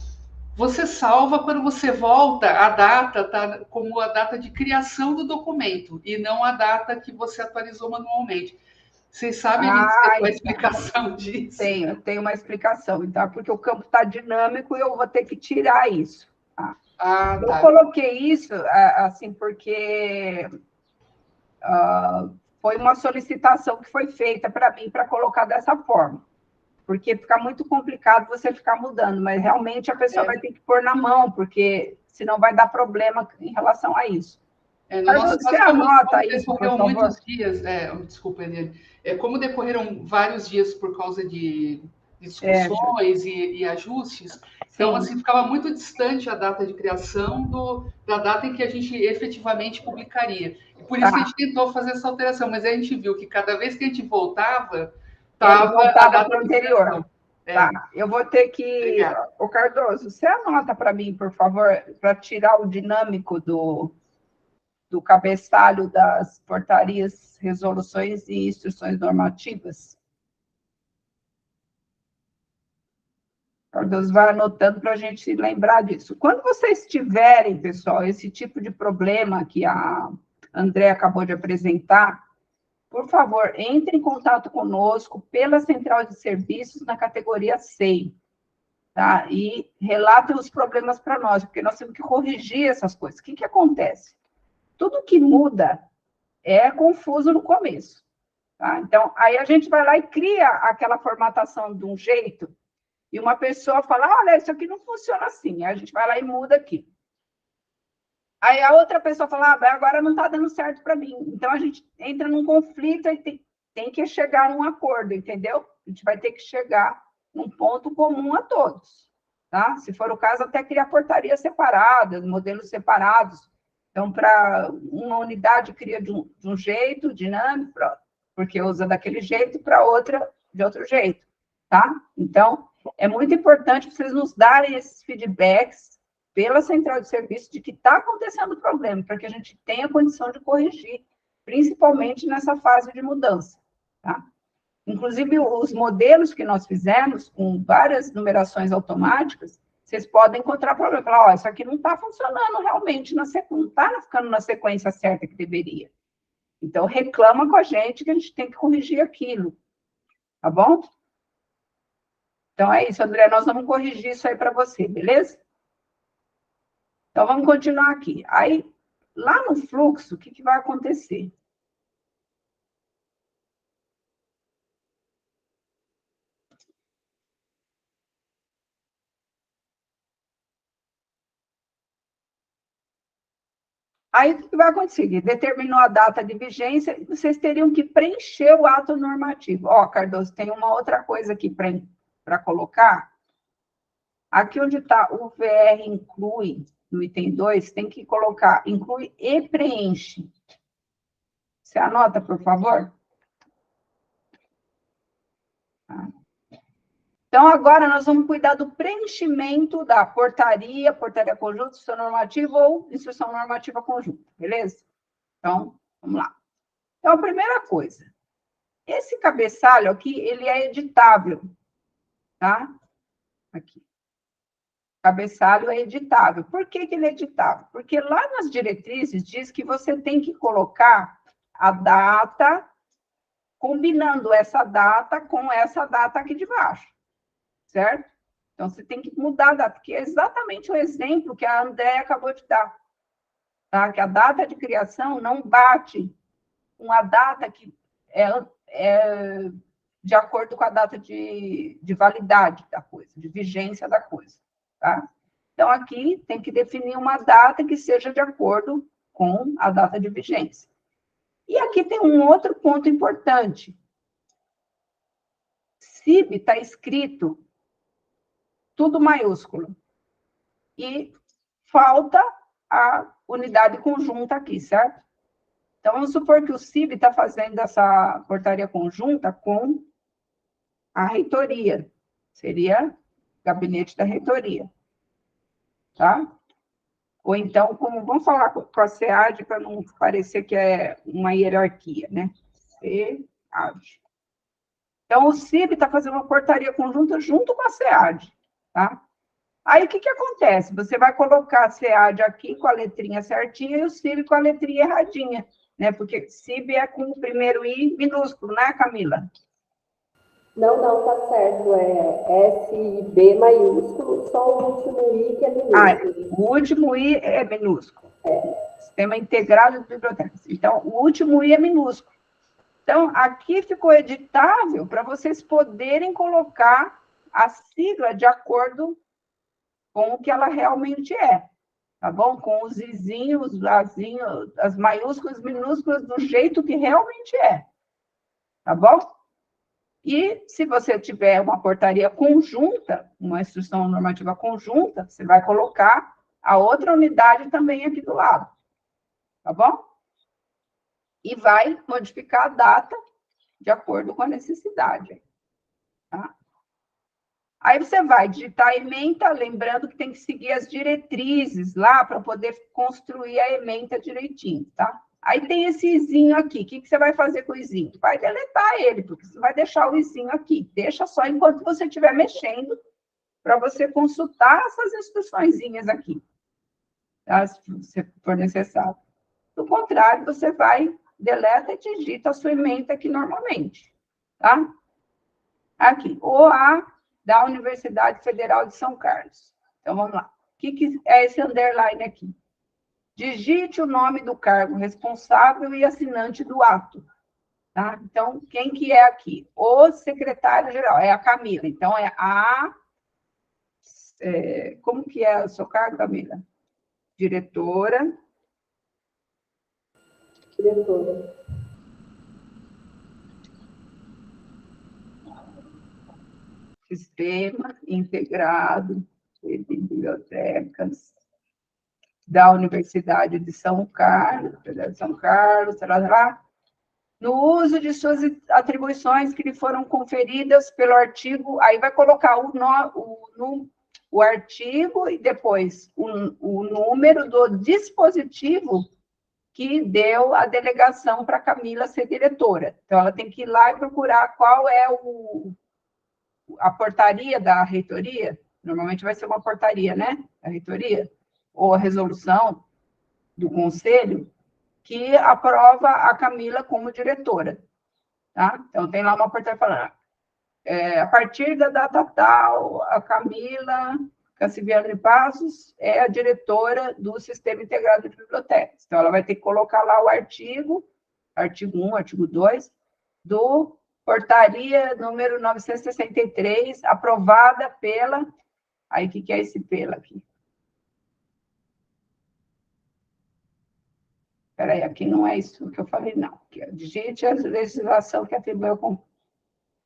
Você salva, quando você volta, a data está como a data de criação do documento, e não a data que você atualizou manualmente. Vocês sabem a explicação disso? Tenho uma explicação, então, porque o campo está dinâmico e eu vou ter que tirar isso. Tá? Eu coloquei isso, assim, porque foi uma solicitação que foi feita para mim para colocar dessa forma. Porque fica muito complicado você ficar mudando, mas realmente a pessoa vai ter que pôr na mão, porque senão vai dar problema em relação a isso. Você anota aí, por favor. Muitos dias, desculpa, Eliane, como decorreram vários dias por causa de discussões e ajustes, então, assim, ficava muito distante a data de criação da data em que a gente efetivamente publicaria. E por isso que a gente tentou fazer essa alteração, mas a gente viu que cada vez que a gente voltava para o anterior. Tá, eu vou ter que... Ô, Cardoso, você anota para mim, por favor, para tirar o dinâmico do cabeçalho das portarias, resoluções e instruções normativas. Cardoso vai anotando para a gente lembrar disso. Quando vocês tiverem, pessoal, esse tipo de problema que a André acabou de apresentar, por favor, entre em contato conosco pela central de serviços na categoria SEI, tá? E relatem os problemas para nós, porque nós temos que corrigir essas coisas. O que acontece? Tudo que muda é confuso no começo, tá? Então, aí a gente vai lá e cria aquela formatação de um jeito, e uma pessoa fala, olha, isso aqui não funciona assim, aí a gente vai lá e muda aqui. Aí a outra pessoa fala, agora não está dando certo para mim. Então, a gente entra num conflito e tem que chegar num acordo, entendeu? A gente vai ter que chegar num ponto comum a todos, tá? Se for o caso, até criar portarias separadas, modelos separados. Então, para uma unidade cria de um jeito dinâmico, porque usa daquele jeito, para outra de outro jeito, tá? Então, é muito importante vocês nos darem esses feedbacks pela central de serviço de que está acontecendo o problema, para que a gente tenha condição de corrigir, principalmente nessa fase de mudança, tá? Inclusive, os modelos que nós fizemos, com várias numerações automáticas, vocês podem encontrar problema. Falar, isso aqui não está funcionando realmente, não está ficando na sequência certa que deveria. Então, reclama com a gente que a gente tem que corrigir aquilo, tá bom? Então, é isso, André, nós vamos corrigir isso aí para você, beleza? Então, vamos continuar aqui. Aí, lá no fluxo, o que vai acontecer? Aí, o que vai acontecer? Determinou a data de vigência, vocês teriam que preencher o ato normativo. Ó, Cardoso, tem uma outra coisa aqui para colocar. Aqui onde está o VR inclui, no item 2, tem que colocar inclui e preenche. Você anota, por favor? Então, agora nós vamos cuidar do preenchimento da portaria conjunta, instrução normativa ou instrução normativa conjunta, beleza? Então, vamos lá. Então, a primeira coisa, esse cabeçalho aqui, ele é editável, tá? Aqui. Cabeçalho é editável. Por que ele é editável? Porque lá nas diretrizes diz que você tem que colocar a data combinando essa data com essa data aqui de baixo, certo? Então, você tem que mudar a data, que é exatamente o exemplo que a Andréia acabou de dar, tá? Que a data de criação não bate com a data que é de acordo com a data de validade da coisa, de vigência da coisa, tá? Então, aqui tem que definir uma data que seja de acordo com a data de vigência. E aqui tem um outro ponto importante. CIB está escrito tudo maiúsculo. E falta a unidade conjunta aqui, certo? Então, vamos supor que o CIB está fazendo essa portaria conjunta com a reitoria. Seria gabinete da reitoria. Tá? Ou então, vamos falar com a SEAD para não parecer que é uma hierarquia, né? SEAD. Então, o CIB está fazendo uma portaria conjunta junto com a SEAD, tá? Aí, o que acontece? Você vai colocar a SEAD aqui com a letrinha certinha e o CIB com a letrinha erradinha, né? Porque CIB é com o primeiro I minúsculo, né, Camila? Não, tá certo. É SIB maiúsculo, só o último I que é minúsculo. O último I é minúsculo. Sistema Integrado de Bibliotecas. Então, o último I é minúsculo. Então, aqui ficou editável para vocês poderem colocar a sigla de acordo com o que ela realmente é, tá bom? Com os izinhos, os azinhos, as maiúsculas, minúsculas, do jeito que realmente é, tá bom? E se você tiver uma portaria conjunta, uma instrução normativa conjunta, você vai colocar a outra unidade também aqui do lado, tá bom? E vai modificar a data de acordo com a necessidade. Tá? Aí você vai digitar a ementa, lembrando que tem que seguir as diretrizes lá para poder construir a ementa direitinho, tá? Aí tem esse izinho aqui. O que você vai fazer com o izinho? Vai deletar ele, porque você vai deixar o izinho aqui. Deixa só enquanto você estiver mexendo, para você consultar essas instruçõezinhas aqui, tá? Se for necessário. Do contrário, você vai, deleta e digita a sua ementa aqui normalmente, tá? Aqui, OA da Universidade Federal de São Carlos. Então, vamos lá. O que é esse underline aqui? Digite o nome do cargo responsável e assinante do ato. Tá? Então, quem que é aqui? O secretário-geral, é a Camila. Então, como que é o seu cargo, Camila? Diretora. Sistema Integrado de Bibliotecas da Universidade de São Carlos, no uso de suas atribuições que lhe foram conferidas pelo artigo, aí vai colocar o artigo e depois o número do dispositivo que deu a delegação para a Camila ser diretora. Então, ela tem que ir lá e procurar qual é a portaria da reitoria, normalmente vai ser uma portaria, né, da reitoria, ou a resolução do conselho, que aprova a Camila como diretora, tá? Então, tem lá uma portaria falando, a partir da data tal, a Camila Cassiviano de Passos é a diretora do Sistema Integrado de Bibliotecas. Então, ela vai ter que colocar lá o artigo 1, artigo 2, do portaria número 963, aprovada pela... Aí, o que é esse pela aqui? Espera aí, aqui não é isso que eu falei, não. Digite a legislação que atribuiu...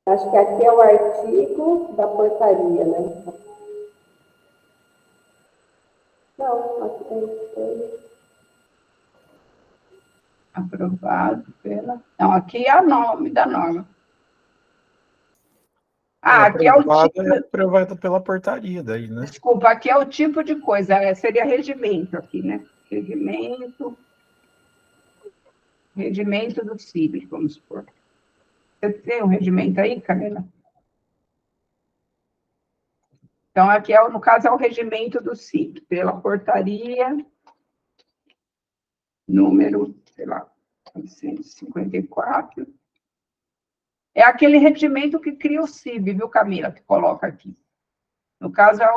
Acho que aqui é o artigo da portaria, né? Não, aqui tem... Aprovado pela... Não, aqui é o nome da norma. Aqui é o tipo... aprovado pela portaria daí, né? Desculpa, aqui é o tipo de coisa, seria regimento aqui, né? Regimento do CIB, vamos supor. Você tem um regimento aí, Camila? Então, aqui, no caso, é o regimento do CIB, pela portaria número, sei lá, 954, É aquele regimento que cria o CIB, viu, Camila, que coloca aqui. No caso, é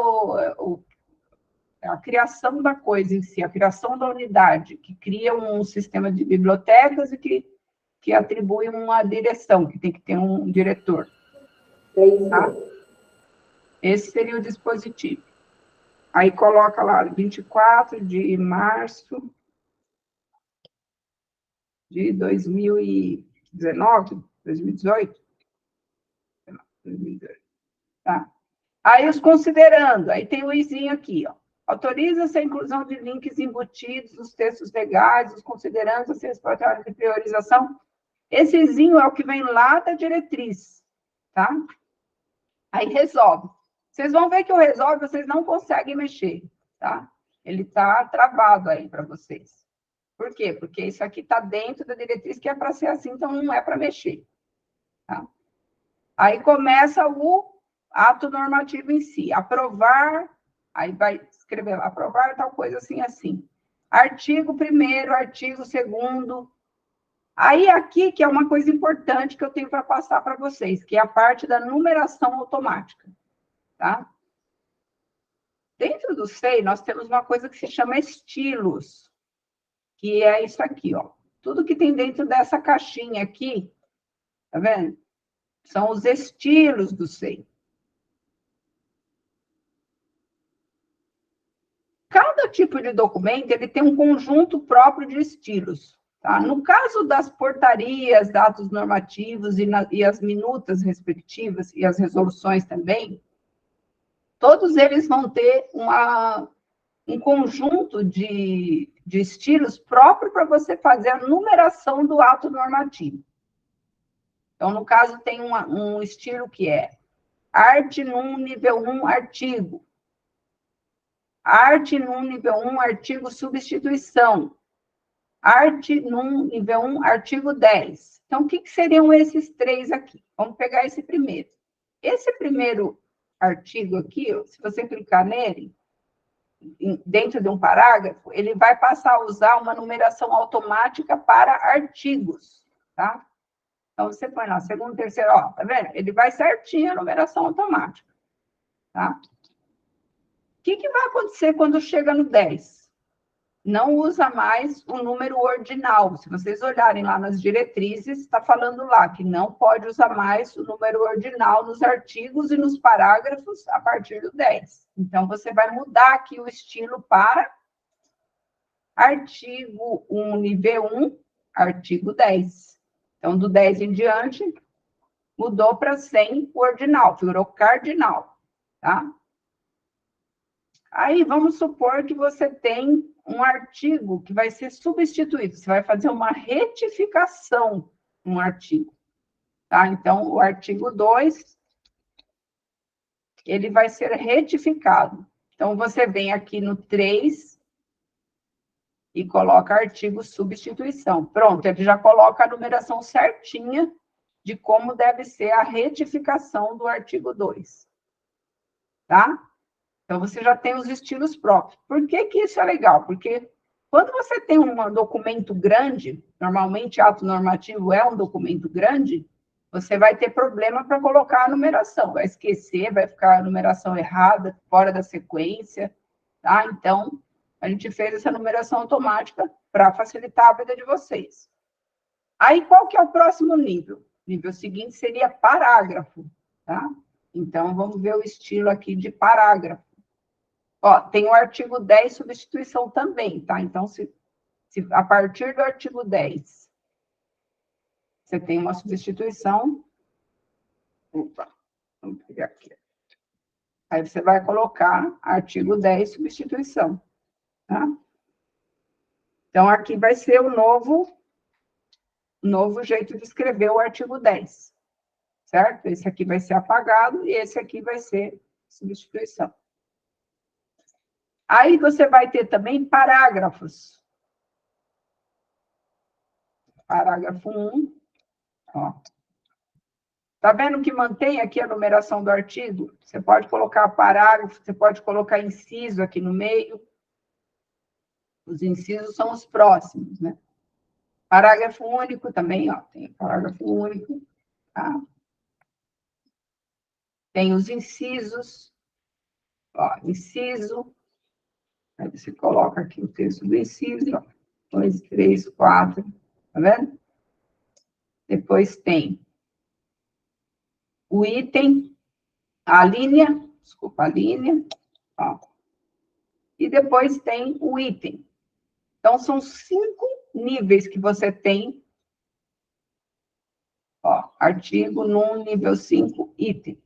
a criação da coisa em si, a criação da unidade, que cria um sistema de bibliotecas e que atribui uma direção, que tem que ter um diretor. Tá? Esse seria o dispositivo. Aí coloca lá, 24 de março de 2019, 2018? 2018. Tá. Aí os considerando, aí tem o izinho aqui, ó. Autoriza-se a inclusão de links embutidos nos textos legais, os considerandos a ser exportados de priorização. Esse izinho é o que vem lá da diretriz, tá? Aí resolve. Vocês vão ver que o resolve, vocês não conseguem mexer, tá? Ele está travado aí para vocês. Por quê? Porque isso aqui está dentro da diretriz, que é para ser assim, então não é para mexer. Tá? Aí começa o ato normativo em si. Aprovar, aí vai escrever lá, aprovar tal coisa assim, assim. Artigo 1º, artigo 2º. Aí aqui, que é uma coisa importante que eu tenho para passar para vocês, que é a parte da numeração automática. Tá? Dentro do SEI, nós temos uma coisa que se chama estilos, que é isso aqui, ó. Tudo que tem dentro dessa caixinha aqui, tá vendo? São os estilos do SEI. Cada tipo de documento, ele tem um conjunto próprio de estilos. Tá? No caso das portarias, dados normativos e as minutas respectivas, e as resoluções também, todos eles vão ter um conjunto de estilos próprio para você fazer a numeração do ato normativo. Então, no caso, tem um estilo que é arte num nível 1, artigo. Arte num nível 1, artigo substituição. Arte num nível 1, artigo 10. Então, o que seriam esses 3 aqui? Vamos pegar esse primeiro. Esse primeiro artigo aqui, se você clicar nele, dentro de um parágrafo, ele vai passar a usar uma numeração automática para artigos, tá? Então, você põe lá, segundo, terceiro, ó, tá vendo? Ele vai certinho a numeração automática, tá? O que vai acontecer quando chega no 10? Não usa mais o número ordinal. Se vocês olharem lá nas diretrizes, está falando lá que não pode usar mais o número ordinal nos artigos e nos parágrafos a partir do 10. Então, você vai mudar aqui o estilo para artigo 1, nível 1, artigo 10. Então, do 10 em diante, mudou para 100 o ordinal, virou cardinal, tá? Aí, vamos supor que você tem um artigo que vai ser substituído. Você vai fazer uma retificação no artigo. Tá? Então, o artigo 2, ele vai ser retificado. Então, você vem aqui no 3 e coloca artigo substituição. Pronto, ele já coloca a numeração certinha de como deve ser a retificação do artigo 2. Tá? Então, você já tem os estilos próprios. Por que isso é legal? Porque quando você tem um documento grande, normalmente ato normativo é um documento grande, você vai ter problema para colocar a numeração. Vai esquecer, vai ficar a numeração errada, fora da sequência. Tá? Então, a gente fez essa numeração automática para facilitar a vida de vocês. Aí, qual que é o próximo nível? O nível seguinte seria parágrafo. Tá? Então, vamos ver o estilo aqui de parágrafo. Ó, tem o artigo 10, substituição também, tá? Então, se a partir do artigo 10, você tem uma substituição. Opa, vamos pegar aqui. Aí você vai colocar artigo 10, substituição, tá? Então, aqui vai ser o novo jeito de escrever o artigo 10, certo? Esse aqui vai ser apagado e esse aqui vai ser substituição. Aí você vai ter também parágrafos. Parágrafo 1. Ó. Tá vendo que mantém aqui a numeração do artigo? Você pode colocar parágrafo, você pode colocar inciso aqui no meio. Os incisos são os próximos, né? Parágrafo único também, ó. Tem parágrafo único. Tá? Tem os incisos. Ó, inciso. Aí você coloca aqui o texto do inciso. Ó, 2, 3, 4. Tá vendo? Depois tem o item, a linha. Desculpa, a linha. Ó. E depois tem o item. Então, são 5 níveis que você tem. Ó, artigo no nível 5, item.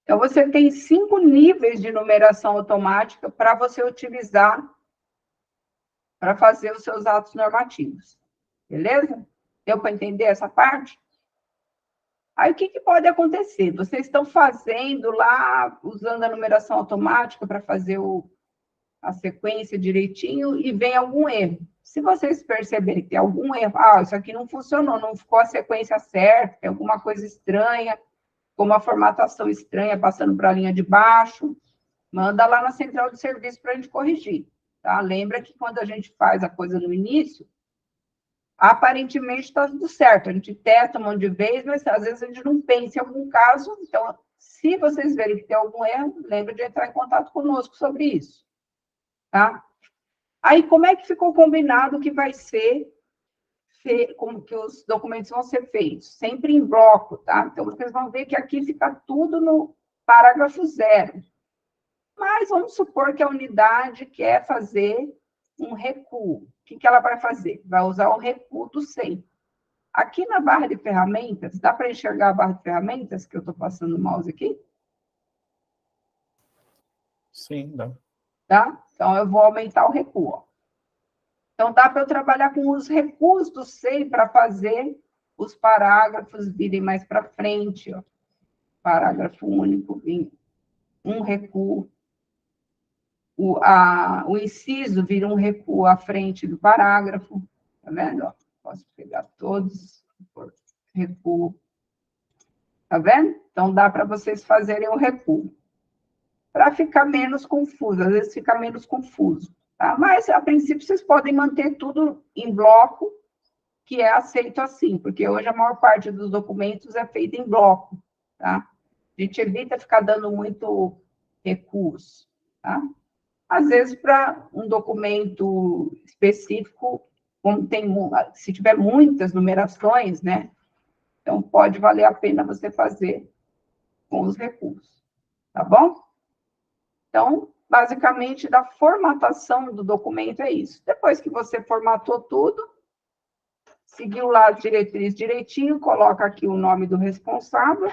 Então, você tem 5 níveis de numeração automática para você utilizar para fazer os seus atos normativos. Beleza? Deu para entender essa parte? Aí, o que pode acontecer? Vocês estão fazendo lá, usando a numeração automática para fazer a sequência direitinho e vem algum erro. Se vocês perceberem que tem algum erro, isso aqui não funcionou, não ficou a sequência certa, tem alguma coisa estranha, como a formatação estranha passando para a linha de baixo, manda lá na central de serviço para a gente corrigir, tá? Lembra que quando a gente faz a coisa no início, aparentemente está tudo certo, a gente testa um monte de vezes, mas às vezes a gente não pensa em algum caso, então, se vocês verem que tem algum erro, lembra de entrar em contato conosco sobre isso, tá? Aí, como é que ficou combinado que vai ser como que os documentos vão ser feitos? Sempre em bloco, tá? Então, vocês vão ver que aqui fica tudo no parágrafo 0. Mas vamos supor que a unidade quer fazer um recuo. O que ela vai fazer? Vai usar o recuo do 100. Aqui na barra de ferramentas, dá para enxergar a barra de ferramentas que eu estou passando o mouse aqui? Sim, dá. Tá? Então, eu vou aumentar o recuo. Ó. Então, dá para eu trabalhar com os recuos do SEI para fazer os parágrafos virem mais para frente. Ó. Parágrafo único, um recuo. O inciso vira um recuo à frente do parágrafo. Tá vendo? Ó, posso pegar todos, recuo. Tá vendo? Então, dá para vocês fazerem o recuo. Para ficar menos confuso, às vezes fica menos confuso. Tá? Mas, a princípio, vocês podem manter tudo em bloco, que é aceito assim, porque hoje a maior parte dos documentos é feita em bloco, tá? A gente evita ficar dando muito recurso, tá? Às vezes, para um documento específico, como se tiver muitas numerações, né? Então, pode valer a pena você fazer com os recursos, tá bom? Então, basicamente, da formatação do documento é isso. Depois que você formatou tudo, seguiu lá as diretrizes direitinho, coloca aqui o nome do responsável.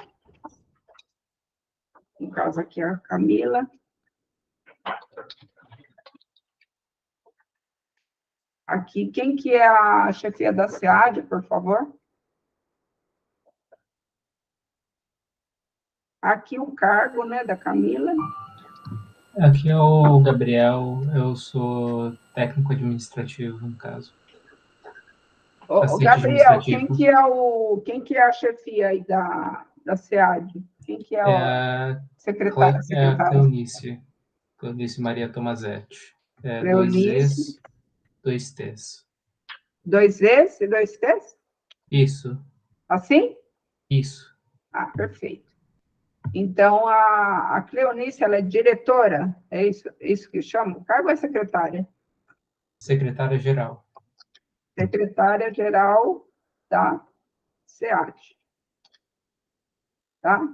No caso aqui, a Camila. Aqui, quem que é a chefia da SEAD, por favor? Aqui o cargo, né, da Camila. Aqui é o Gabriel, eu sou técnico administrativo, no caso. Ô, Gabriel, quem que é a chefia aí da SEAD? Quem que é a secretária? É a Cleonice Maria Tomazetti. Cleonice. 2 T's. 2 E's e 2 T's? Isso. Assim? Isso. Ah, perfeito. Então, a Cleonice, ela é diretora? É isso que chama? O cargo é secretária? Secretária-geral. Secretária-geral da SEAD. Tá?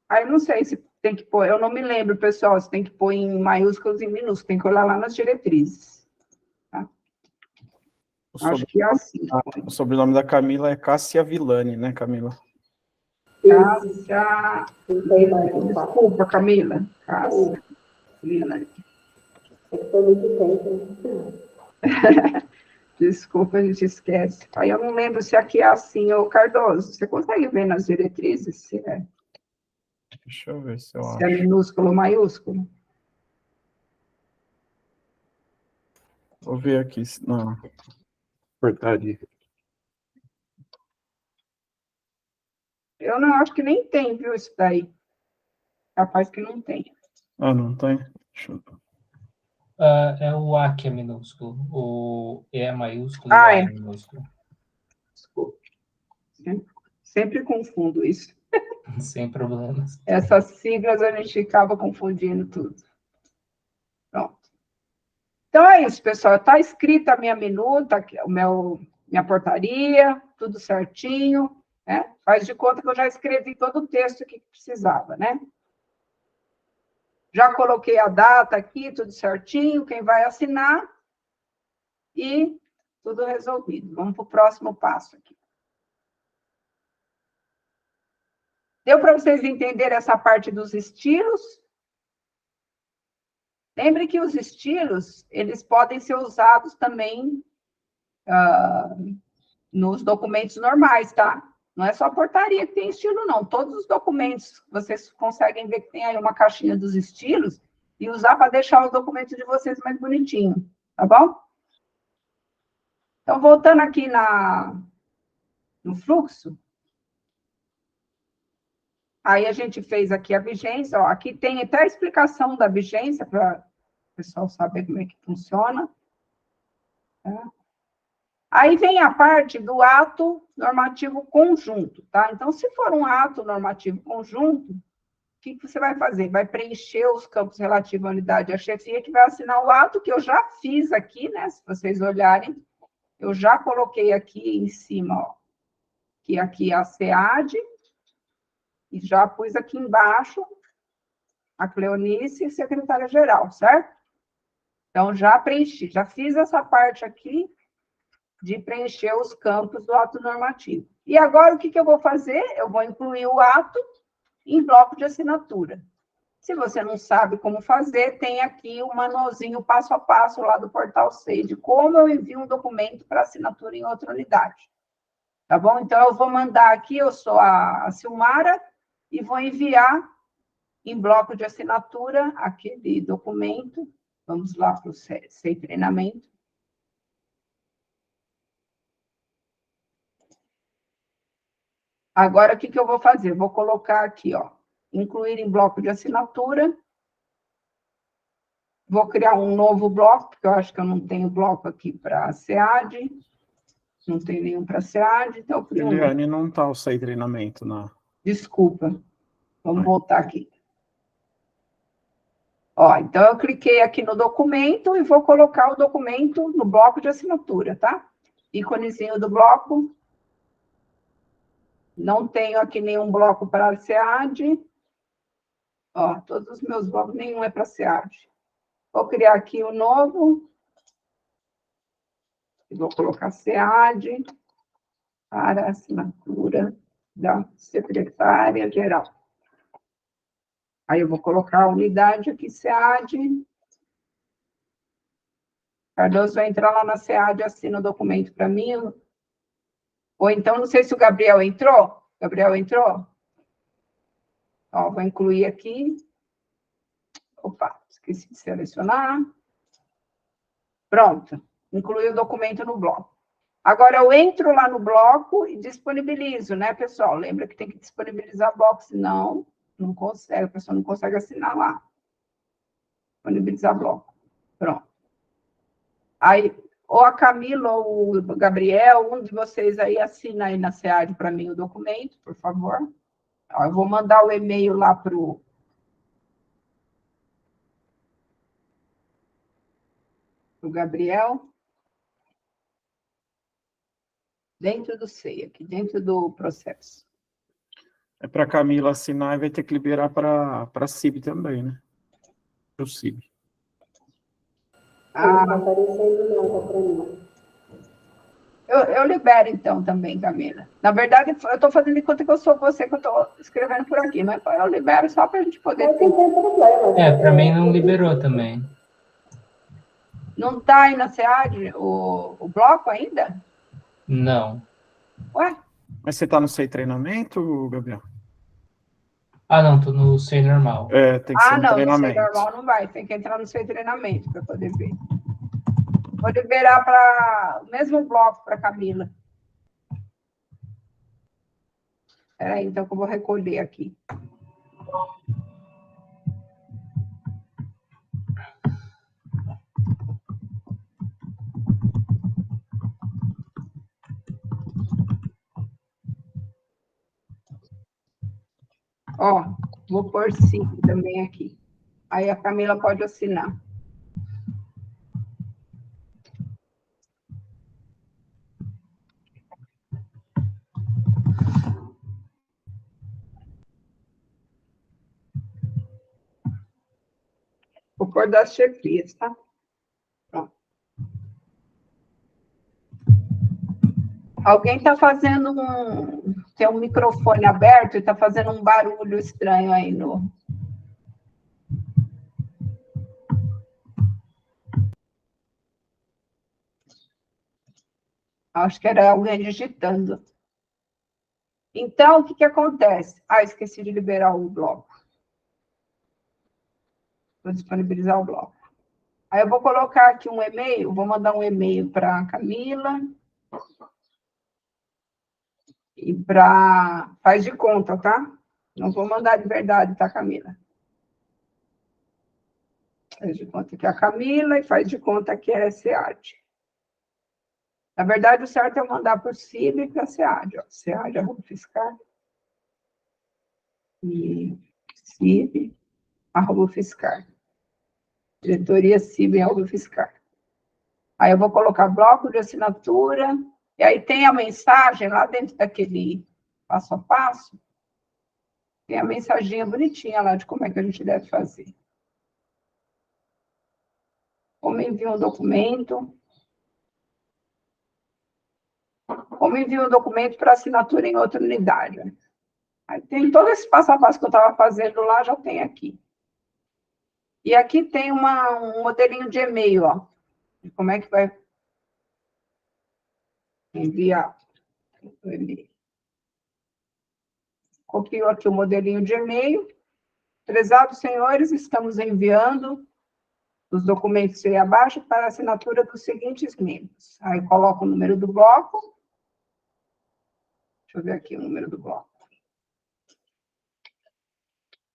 Aí, não sei se tem que pôr, eu não me lembro, pessoal, se tem que pôr em maiúsculos e em minúsculos, tem que olhar lá nas diretrizes. Tá? Acho que é assim. O sobrenome da Camila é Cássia Villani, né, Camila? Cássia... Desculpa, Camila. Cássia Villani. Foi muito tempo. Desculpa, a gente esquece. Aí eu não lembro se aqui é assim, ô Cardoso. Você consegue ver nas diretrizes se é? Deixa eu ver se eu acho. Se é minúsculo ou maiúsculo? Vou ver aqui na portaria. Eu não acho que nem tem, viu, isso daí. Capaz que não tem. Ah, não tem? Deixa eu... É o A que é minúsculo. O E é maiúsculo Ah, e o A é. é minúsculo. Desculpe. Sempre confundo isso. Sem problemas. Essas siglas a gente acaba confundindo tudo. Pronto. Então é isso, pessoal. Está escrita a minha minuta, minha portaria, tudo certinho, né? Faz de conta que eu já escrevi todo o texto que precisava, né? Já coloquei a data aqui, tudo certinho, quem vai assinar e tudo resolvido. Vamos para o próximo passo aqui. Deu para vocês entenderem essa parte dos estilos? Lembre que os estilos, eles podem ser usados também nos documentos normais, tá? Não é só a portaria que tem estilo, não. Todos os documentos, vocês conseguem ver que tem aí uma caixinha dos estilos e usar para deixar os documentos de vocês mais bonitinhos, tá bom? Então, voltando aqui no fluxo, aí a gente fez aqui a vigência, ó, aqui tem até a explicação da vigência para o pessoal saber como é que funciona. Tá? Aí vem a parte do ato normativo conjunto, tá? Então, se for um ato normativo conjunto, o que você vai fazer? Vai preencher os campos relativos à unidade e à chefia, que vai assinar o ato, que eu já fiz aqui, né? Se vocês olharem, eu já coloquei aqui em cima, ó, que aqui é a SEAD, e já pus aqui embaixo a Cleonice, secretária-geral, certo? Então, já preenchi, já fiz essa parte aqui de preencher os campos do ato normativo. E agora, o que eu vou fazer? Eu vou incluir o ato em bloco de assinatura. Se você não sabe como fazer, tem aqui um manualzinho passo a passo lá do portal SEI, de como eu envio um documento para assinatura em outra unidade. Tá bom? Então, eu vou mandar aqui, eu sou a Silmara, e vou enviar em bloco de assinatura aquele documento. Vamos lá para o SEI Treinamento. Agora, o que eu vou fazer? Vou colocar aqui, ó, incluir em bloco de assinatura. Vou criar um novo bloco, porque eu acho que eu não tenho bloco aqui para a SEAD. Não tem nenhum para a SEAD, então eu crio um. Eliane, não está o SEI Treinamento, não. Desculpa. Vamos voltar aqui. Ó, então, eu cliquei aqui no documento e vou colocar o documento no bloco de assinatura, tá? Íconezinho do bloco. Não tenho aqui nenhum bloco para a SEAD. Ó, todos os meus blocos, nenhum é para a SEAD. Vou criar aqui um novo. Vou colocar SEAD para assinatura da secretária-geral. Aí eu vou colocar a unidade aqui, SEAD. Cardoso vai entrar lá na SEAD e assina o documento para mim. Ou então, não sei se o Gabriel entrou. Gabriel entrou? Ó, vou incluir aqui. Opa, esqueci de selecionar. Pronto. Incluí o documento no bloco. Agora, eu entro lá no bloco e disponibilizo, né, pessoal? Lembra que tem que disponibilizar bloco, senão não consegue, a pessoa não consegue assinar lá. Disponibilizar bloco. Pronto. Aí, ou a Camila ou o Gabriel, um de vocês aí assina aí na SEAD para mim o documento, por favor. Ó, eu vou mandar o e-mail lá para o Gabriel. Dentro do SEI, aqui dentro do processo. É para a Camila assinar e vai ter que liberar para a CIB também, né? Para o CIB. Não está aparecendo nada para mim. Eu libero, então, também, Camila. Na verdade, eu estou fazendo de conta que eu sou você, que eu estou escrevendo por aqui, mas eu libero só para a gente poder... Não tem problema. Para mim não liberou também. Não está aí na SEAD o bloco ainda? Não. Ué? Mas você está no SEI Treinamento, Gabriel? Ah, não, tô no SEI normal. É, tem que ser no treinamento. No SEI normal não vai, tem que entrar no SEI Treinamento para poder ver. Vou liberar para o mesmo bloco para a Camila. Espera aí, então, que eu vou recolher aqui. Ó, vou pôr sim também aqui. Aí a Camila pode assinar. Vou pôr das chefias, tá? Pronto. Alguém está fazendo tem um microfone aberto e está fazendo um barulho estranho aí no... Acho que era alguém digitando. Então, o que acontece? Ah, esqueci de liberar o bloco. Vou disponibilizar o bloco. Aí eu vou colocar aqui um e-mail, vou mandar um e-mail para a Camila. E para... Faz de conta, tá? Não vou mandar de verdade, tá, Camila? Faz de conta que é a Camila e faz de conta que é a SEAD. Na verdade, o certo é mandar por CIB para a SEAD. SEAD, arroba fiscal. E CIB, arroba fiscal. Diretoria CIB, arroba fiscal. Aí eu vou colocar bloco de assinatura. E aí tem a mensagem lá dentro daquele passo a passo. Tem a mensaginha bonitinha lá de como é que a gente deve fazer. Como envia um documento. Como envia um documento para assinatura em outra unidade. Aí tem todo esse passo a passo que eu estava fazendo lá, já tem aqui. E aqui tem um modelinho de e-mail, ó. De como é que vai enviar o e-mail. Copio aqui o modelinho de e-mail. Prezados senhores, estamos enviando os documentos aí abaixo para assinatura dos seguintes membros. Aí coloco o número do bloco. Deixa eu ver aqui o número do bloco.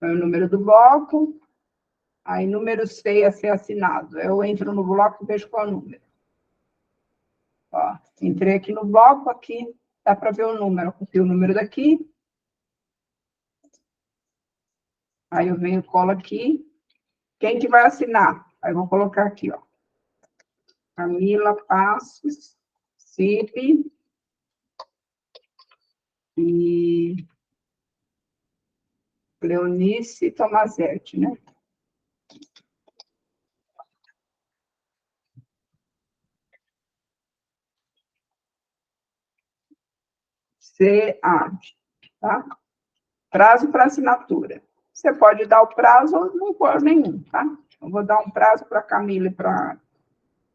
É o número do bloco. Aí, número 6 a ser assinado. Eu entro no bloco e vejo qual é o número. Ó, entrei aqui no bloco, aqui dá para ver o número. Eu copio o número daqui. Aí eu venho e colo aqui. Quem que vai assinar? Aí eu vou colocar aqui, ó. Camila Passos, CIP e Leonice Tomazetti, né? SEAD, tá? Prazo para assinatura. Você pode dar o prazo ou não pôr nenhum, tá? Eu vou dar um prazo para a Camila e para a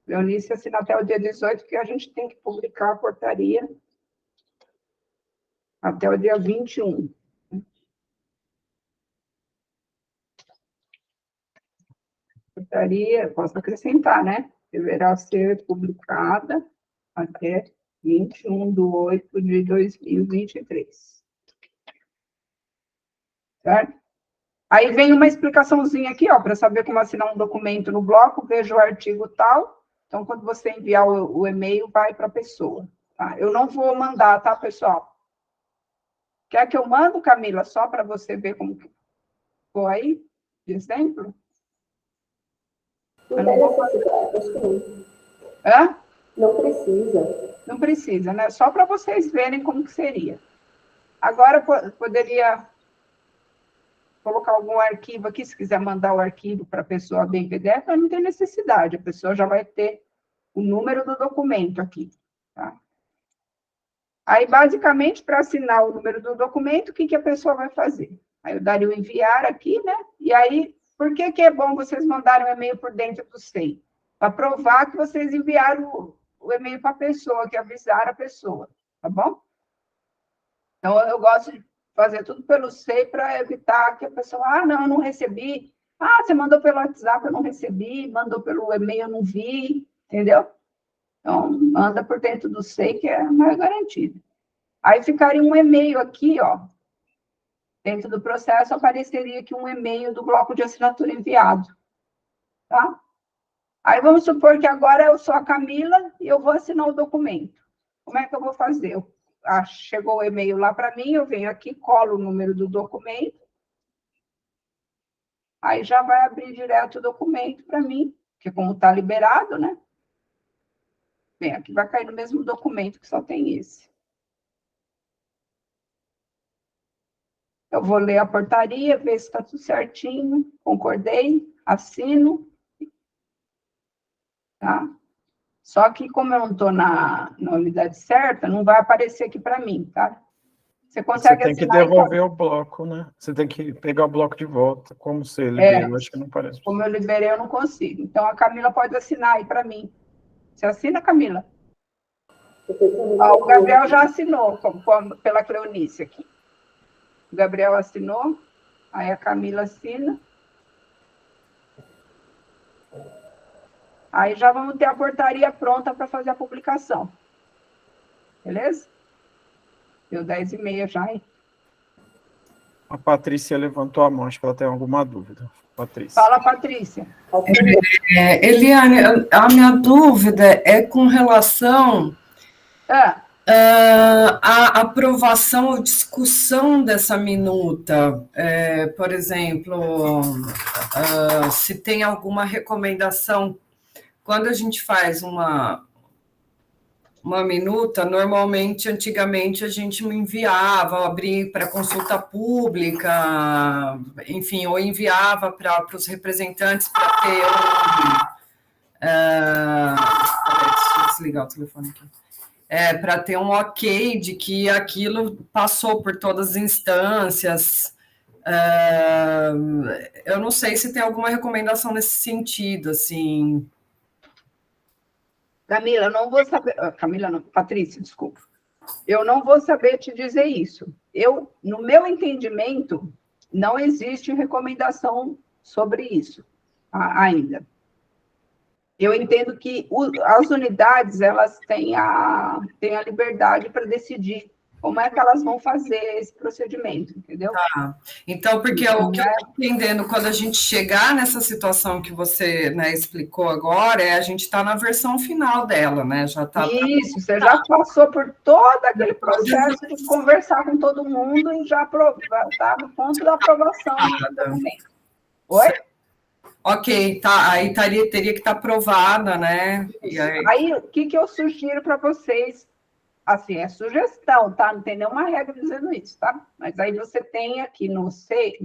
Leonice assinar até o dia 18, porque a gente tem que publicar a portaria até o dia 21. Portaria, posso acrescentar, né? Deverá ser publicada até 21/8/2023. Certo? Aí vem uma explicaçãozinha aqui, ó, para saber como assinar um documento no bloco, veja o artigo tal. Então, quando você enviar o e-mail, vai para a pessoa. Tá? Eu não vou mandar, tá, pessoal? Quer que eu mando, Camila, só para você ver como ficou aí, de exemplo? Não tem necessidade, acho que não. Hã? Não precisa. Não precisa, né? Só para vocês verem como que seria. Agora, poderia colocar algum arquivo aqui, se quiser mandar o arquivo para a pessoa bem PDF, não tem necessidade, a pessoa já vai ter o número do documento aqui, tá? Aí, basicamente, para assinar o número do documento, o que a pessoa vai fazer? Aí eu daria o enviar aqui, né? E aí, por que é bom vocês mandarem um e-mail por dentro do SEI? Para provar que vocês enviaram o e-mail para a pessoa, que avisaram a pessoa, tá bom? Então, eu gosto de fazer tudo pelo SEI para evitar que a pessoa, não, eu não recebi. Você mandou pelo WhatsApp, eu não recebi, mandou pelo e-mail, eu não vi, entendeu? Então, manda por dentro do SEI, que é mais garantido. Aí ficaria um e-mail aqui, ó. Dentro do processo, apareceria aqui um e-mail do bloco de assinatura enviado. Tá? Aí vamos supor que agora eu sou a Camila e eu vou assinar o documento. Como é que eu vou fazer? Chegou o e-mail lá para mim, eu venho aqui, colo o número do documento, aí já vai abrir direto o documento para mim, porque como está liberado, né? Bem, aqui vai cair no mesmo documento, que só tem esse. Eu vou ler a portaria, ver se está tudo certinho, concordei, assino, tá? Só que, como eu não estou na unidade certa, não vai aparecer aqui para mim, tá? Você consegue Você tem que assinar, devolver então? o bloco, né? Você tem que pegar o bloco de volta, como você liberou, acho que não parece. Como eu liberei, eu não consigo. Então, a Camila pode assinar aí para mim. Você assina, Camila? O Gabriel já assinou, pela Cleonice aqui. O Gabriel assinou, aí a Camila assina. Aí já vamos ter a portaria pronta para fazer a publicação. Beleza? Deu 10h30 já, hein? A Patrícia levantou a mão, acho que ela tem alguma dúvida. Patrícia. Fala, Patrícia. Eliane, a minha dúvida é com relação à aprovação ou discussão dessa minuta. Por exemplo, se tem alguma recomendação. Quando a gente faz uma minuta, normalmente, antigamente, a gente me enviava, abria para consulta pública, enfim, ou enviava para os representantes para ter deixa eu desligar o telefone aqui. Para ter um ok de que aquilo passou por todas as instâncias. Eu não sei se tem alguma recomendação nesse sentido, assim. Camila, eu não vou saber... Camila, não, Patrícia, desculpa. Eu não vou saber te dizer isso. No meu entendimento, não existe recomendação sobre isso ainda. Eu entendo que as unidades, elas têm a liberdade para decidir como é que elas vão fazer esse procedimento, entendeu? Tá. Então, porque o que eu estou entendendo, quando a gente chegar nessa situação que você, né, explicou agora, a gente está na versão final dela, né? Já tá. Isso, você já passou por todo aquele processo de conversar com todo mundo e já está no ponto da aprovação do documento. Oi? Ok, tá. Aí teria que estar aprovada, né? E aí, o que eu sugiro para vocês? Assim, é sugestão, tá? Não tem nenhuma regra dizendo isso, tá? Mas aí você tem aqui no C,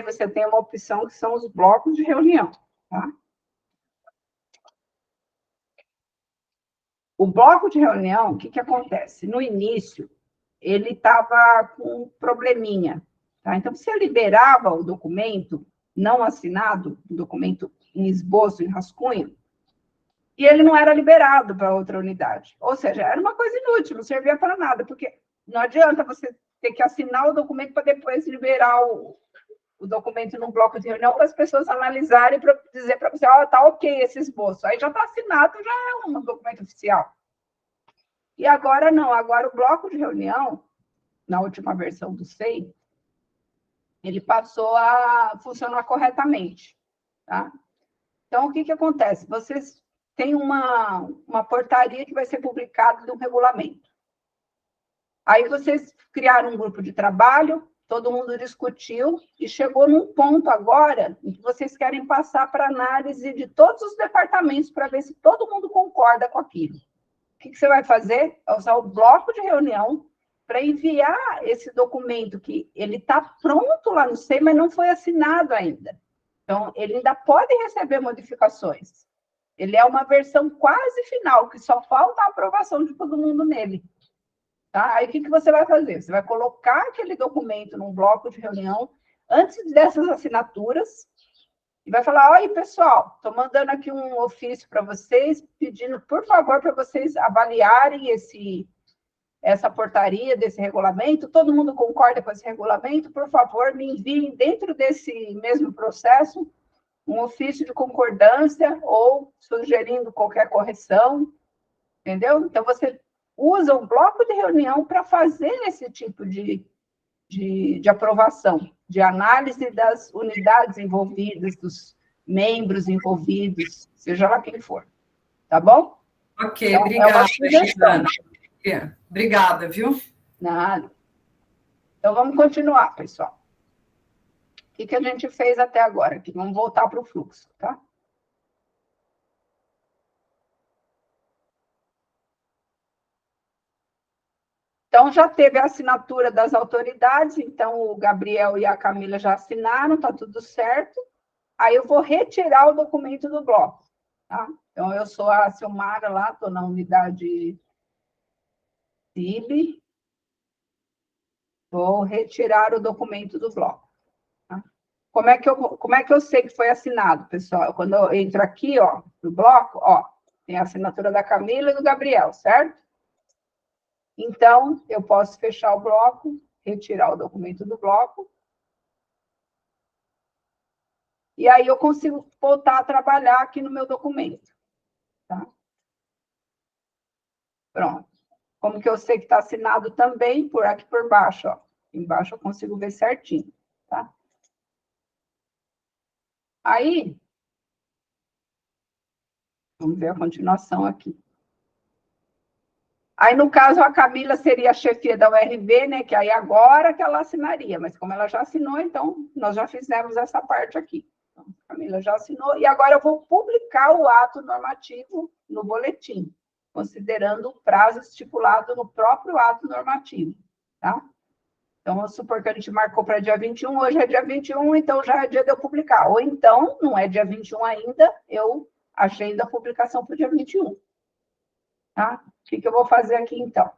você tem uma opção que são os blocos de reunião, tá? O bloco de reunião, o que acontece? No início, ele estava com um probleminha, tá? Então, você liberava o documento não assinado, o documento em esboço, em rascunho, e ele não era liberado para outra unidade. Ou seja, era uma coisa inútil, não servia para nada, porque não adianta você ter que assinar o documento para depois liberar o documento num bloco de reunião para as pessoas analisarem para dizer para você, tá ok esse esboço. Aí já está assinado, já é um documento oficial. E agora não, agora o bloco de reunião, na última versão do SEI, ele passou a funcionar corretamente, tá? Então, o que acontece? Vocês têm uma portaria que vai ser publicada de um regulamento. Aí vocês criaram um grupo de trabalho, todo mundo discutiu e chegou num ponto agora em que vocês querem passar para análise de todos os departamentos para ver se todo mundo concorda com aquilo. O que você vai fazer? É usar o bloco de reunião para enviar esse documento que ele está pronto lá no SEI, mas não foi assinado ainda. Então, ele ainda pode receber modificações. Ele é uma versão quase final, que só falta a aprovação de todo mundo nele. Tá? Aí, o que você vai fazer? Você vai colocar aquele documento num bloco de reunião, antes dessas assinaturas, e vai falar, olha, pessoal, estou mandando aqui um ofício para vocês, pedindo, por favor, para vocês avaliarem essa portaria desse regulamento, todo mundo concorda com esse regulamento, por favor, me enviem dentro desse mesmo processo um ofício de concordância ou sugerindo qualquer correção, entendeu? Então, você usa o bloco de reunião para fazer esse tipo de aprovação, de análise das unidades envolvidas, dos membros envolvidos, seja lá quem for, tá bom? Ok, então, obrigada. Obrigada, viu? Nada. Então, vamos continuar, pessoal. O que a gente fez até agora? Aqui, vamos voltar para o fluxo, tá? Então, já teve a assinatura das autoridades, então o Gabriel e a Camila já assinaram, está tudo certo. Aí eu vou retirar o documento do bloco, tá? Então, eu sou a Silmara lá, estou na unidade CIB. Vou retirar o documento do bloco. Tá? Como é que eu sei que foi assinado, pessoal? Quando eu entro aqui, ó, no bloco, ó, tem a assinatura da Camila e do Gabriel, certo? Então, eu posso fechar o bloco, retirar o documento do bloco. E aí eu consigo voltar a trabalhar aqui no meu documento. Tá? Pronto. Como que eu sei que está assinado também? Por aqui por baixo, ó. Embaixo eu consigo ver certinho, tá? Aí, vamos ver a continuação aqui. Aí, no caso, a Camila seria a chefia da URV, né? Que aí agora que ela assinaria, mas como ela já assinou, então nós já fizemos essa parte aqui. Então, a Camila já assinou, e agora eu vou publicar o ato normativo no boletim, considerando o prazo estipulado no próprio ato normativo, tá? Então, vamos supor que a gente marcou para dia 21, hoje é dia 21, então já é dia de eu publicar. Ou então, não é dia 21 ainda, eu agendo a publicação para o dia 21. Tá? O que eu vou fazer aqui, então?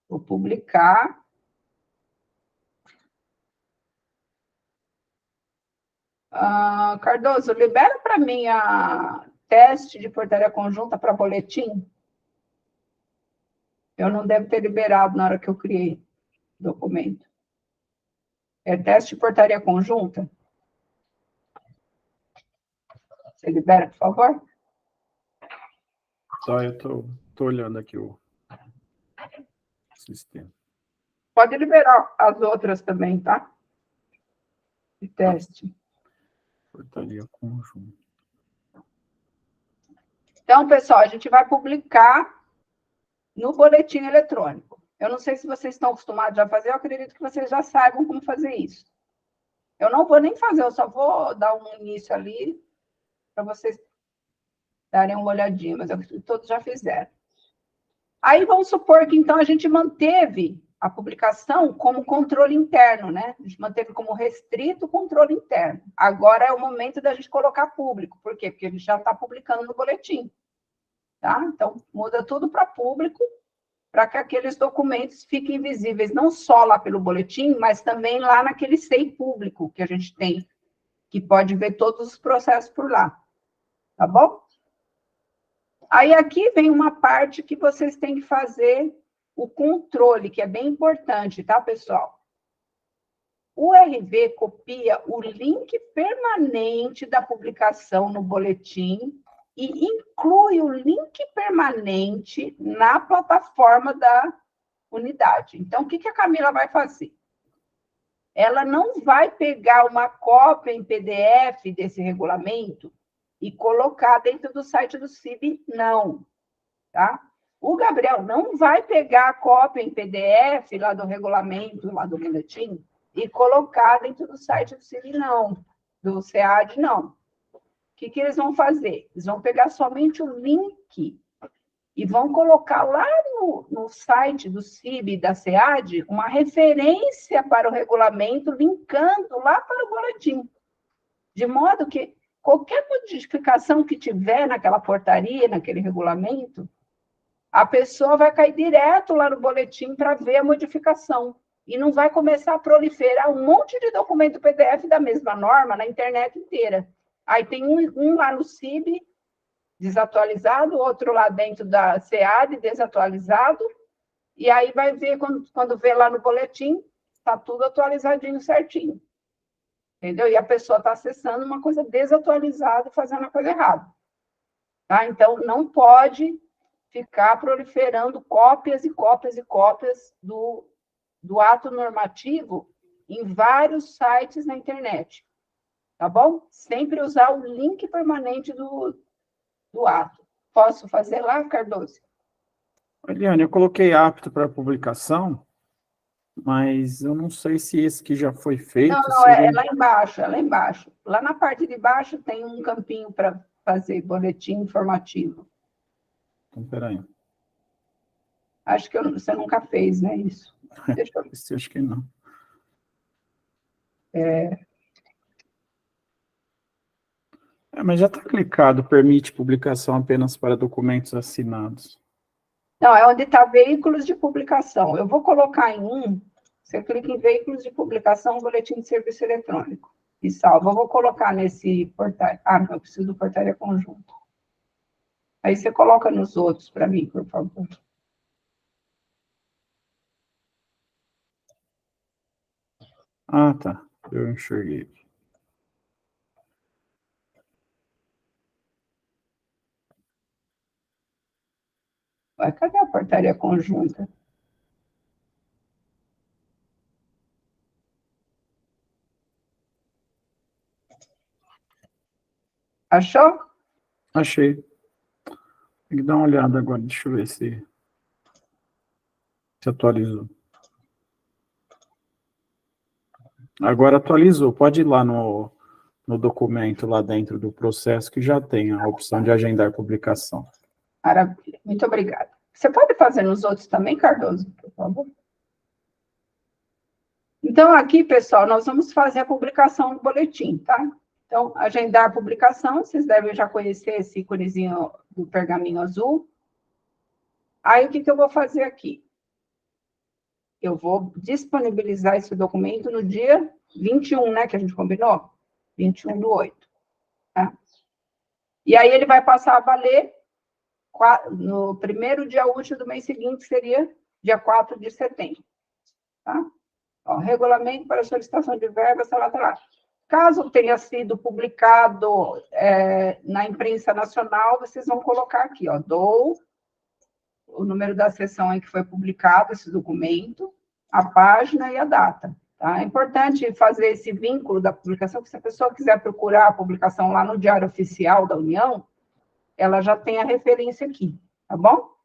Vou publicar. Cardoso, libera para mim a teste de portaria conjunta para boletim. Eu não devo ter liberado na hora que eu criei o documento. É teste de portaria conjunta? Você libera, por favor? Só eu tô olhando aqui o sistema. Pode liberar as outras também, tá? De teste. Portaria conjunta. Então, pessoal, a gente vai publicar no boletim eletrônico. Eu não sei se vocês estão acostumados a fazer, eu acredito que vocês já saibam como fazer isso. Eu não vou nem fazer, eu só vou dar um início ali para vocês darem uma olhadinha, mas eu acredito que todos já fizeram. Aí vamos supor que, então, a gente manteve a publicação como controle interno, né? A gente manteve como restrito o controle interno. Agora é o momento da gente colocar público. Por quê? Porque a gente já está publicando no boletim. Tá? Então, muda tudo para público, para que aqueles documentos fiquem visíveis, não só lá pelo boletim, mas também lá naquele SEI público que a gente tem, que pode ver todos os processos por lá. Tá bom? Aí, aqui vem uma parte que vocês têm que fazer o controle, que é bem importante, tá, pessoal? O RV copia o link permanente da publicação no boletim e inclui o link permanente na plataforma da unidade. Então, o que a Camila vai fazer? Ela não vai pegar uma cópia em PDF desse regulamento e colocar dentro do site do CIB, não, tá? O Gabriel não vai pegar a cópia em PDF lá do regulamento, lá do boletim, e colocar dentro do site do CIB, não, do SEAD, não. O que eles vão fazer? Eles vão pegar somente o link e vão colocar lá no site do CIB e da SEAD uma referência para o regulamento, linkando lá para o boletim. De modo que qualquer modificação que tiver naquela portaria, naquele regulamento, a pessoa vai cair direto lá no boletim para ver a modificação. E não vai começar a proliferar um monte de documento PDF da mesma norma na internet inteira. Aí tem um lá no CIB, desatualizado, outro lá dentro da SEAD, desatualizado, e aí vai ver, quando vê lá no boletim, está tudo atualizadinho certinho. Entendeu? E a pessoa está acessando uma coisa desatualizada e fazendo a coisa errada. Tá? Então, não pode ficar proliferando cópias e cópias e cópias do ato normativo em vários sites na internet. Tá bom? Sempre usar o link permanente do ato. Posso fazer lá, Cardoso? Eliane, eu coloquei apto para publicação, Mas eu não sei se esse que já foi feito... Não, é lá embaixo, é lá embaixo. Lá na parte de baixo tem um campinho para fazer boletim informativo. Então, peraí. Acho que você nunca fez, né, isso? Deixa eu ver. Esse acho que não. Mas já está clicado, permite publicação apenas para documentos assinados. Não, é onde está veículos de publicação. Eu vou colocar em um, você clica em veículos de publicação, boletim de serviço eletrônico, e salva. Eu vou colocar nesse portal. Ah, não, eu preciso do portaria conjunto. Aí você coloca nos outros para mim, por favor. Ah, tá. Eu enxerguei. Cadê a portaria conjunta? Achou? Achei. Tem que dar uma olhada agora. Deixa eu ver se atualizou. Agora atualizou. Pode ir lá no documento, lá dentro do processo, que já tem a opção de agendar publicação. Maravilha. Muito obrigada. Você pode fazer nos outros também, Cardoso, por favor? Então, aqui, pessoal, nós vamos fazer a publicação do boletim, tá? Então, agendar a publicação, vocês devem já conhecer esse íconezinho do pergaminho azul. Aí, o que eu vou fazer aqui? Eu vou disponibilizar esse documento no dia 21, né, que a gente combinou? 21/8. Tá? E aí, ele vai passar a valer no primeiro dia útil do mês seguinte, que seria dia 4 de setembro. Tá? Ó, regulamento para solicitação de verbas, tá lá. Caso tenha sido publicado na imprensa nacional, vocês vão colocar aqui, ó, dou o número da sessão em que foi publicado esse documento, a página e a data. Tá? É importante fazer esse vínculo da publicação, porque se a pessoa quiser procurar a publicação lá no Diário Oficial da União, ela já tem a referência aqui, tá bom?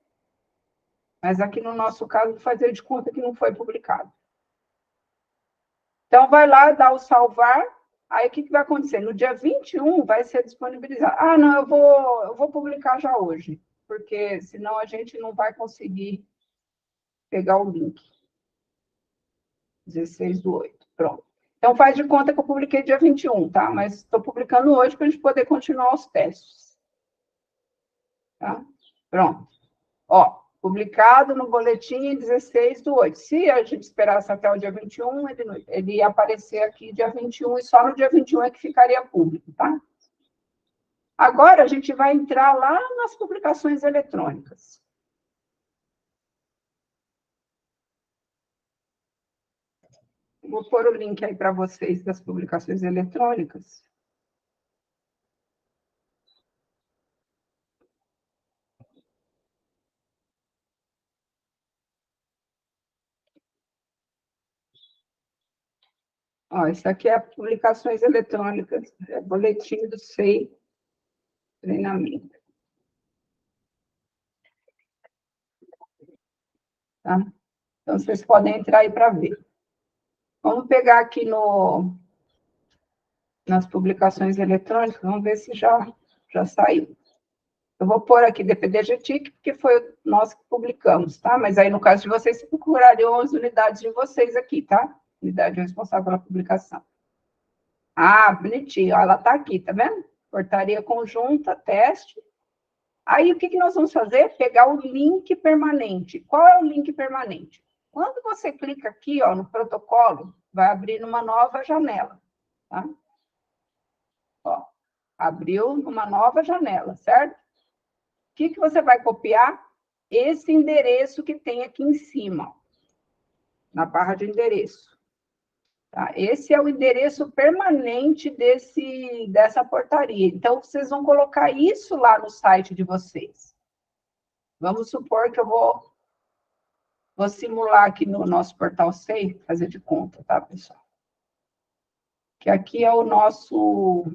Mas aqui no nosso caso, vou fazer de conta que não foi publicado. Então, vai lá, dá o salvar, aí o que vai acontecer? No dia 21 vai ser disponibilizado. Ah, não, eu vou publicar já hoje, porque senão a gente não vai conseguir pegar o link. 16/8, pronto. Então, faz de conta que eu publiquei dia 21, tá? Mas estou publicando hoje para a gente poder continuar os testes. Tá? Pronto. Ó, publicado no boletim 16/8. Se a gente esperasse até o dia 21, ele ia aparecer aqui dia 21, e só no dia 21 é que ficaria público, tá? Agora, a gente vai entrar lá nas publicações eletrônicas. Vou pôr o link aí para vocês das publicações eletrônicas. Ó, isso aqui é publicações eletrônicas, é boletim do SEI treinamento. Tá? Então, vocês podem entrar aí para ver. Vamos pegar aqui nas publicações eletrônicas, vamos ver se já saiu. Eu vou pôr aqui DPDGTIC, porque foi nós que publicamos, tá? Mas aí, no caso de vocês, vocês procurariam as unidades de vocês aqui, tá? Unidade responsável pela publicação. Ah, bonitinho, ela está aqui, tá vendo? Portaria conjunta, teste. Aí, o que nós vamos fazer? Pegar o link permanente. Qual é o link permanente? Quando você clica aqui, ó, no protocolo, vai abrir numa nova janela, tá? Ó, abriu numa nova janela, certo? O que você vai copiar? Esse endereço que tem aqui em cima, ó, na barra de endereço. Tá? Esse é o endereço permanente dessa portaria. Então, vocês vão colocar isso lá no site de vocês. Vamos supor que eu vou simular aqui no nosso portal SEI, fazer de conta, tá, pessoal? Que aqui é o nosso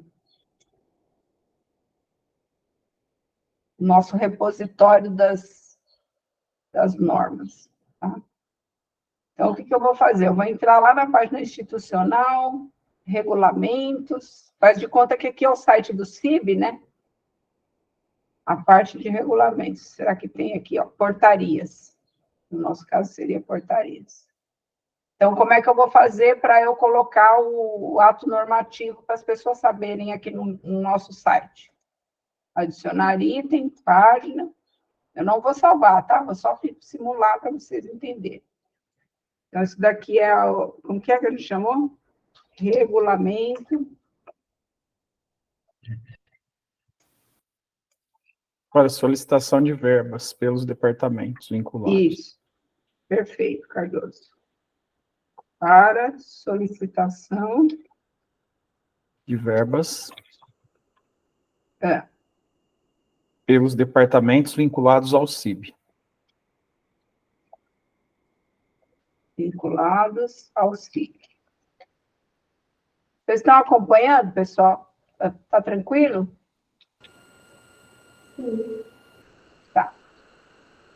repositório das normas, tá? Então, o que eu vou fazer? Eu vou entrar lá na página institucional, regulamentos, faz de conta que aqui é o site do CIB, né? A parte de regulamentos. Será que tem aqui, ó, portarias? No nosso caso, seria portarias. Então, como é que eu vou fazer para eu colocar o ato normativo para as pessoas saberem aqui no nosso site? Adicionar item, página. Eu não vou salvar, tá? Vou só simular para vocês entenderem. Então, isso daqui é como que a gente chamou? Regulamento. Olha, solicitação de verbas pelos departamentos vinculados. Isso. Perfeito, Cardoso. Para solicitação de verbas pelos departamentos vinculados ao CIB. Vinculados ao CIB. Vocês estão acompanhando, pessoal? Tá tranquilo? Tá.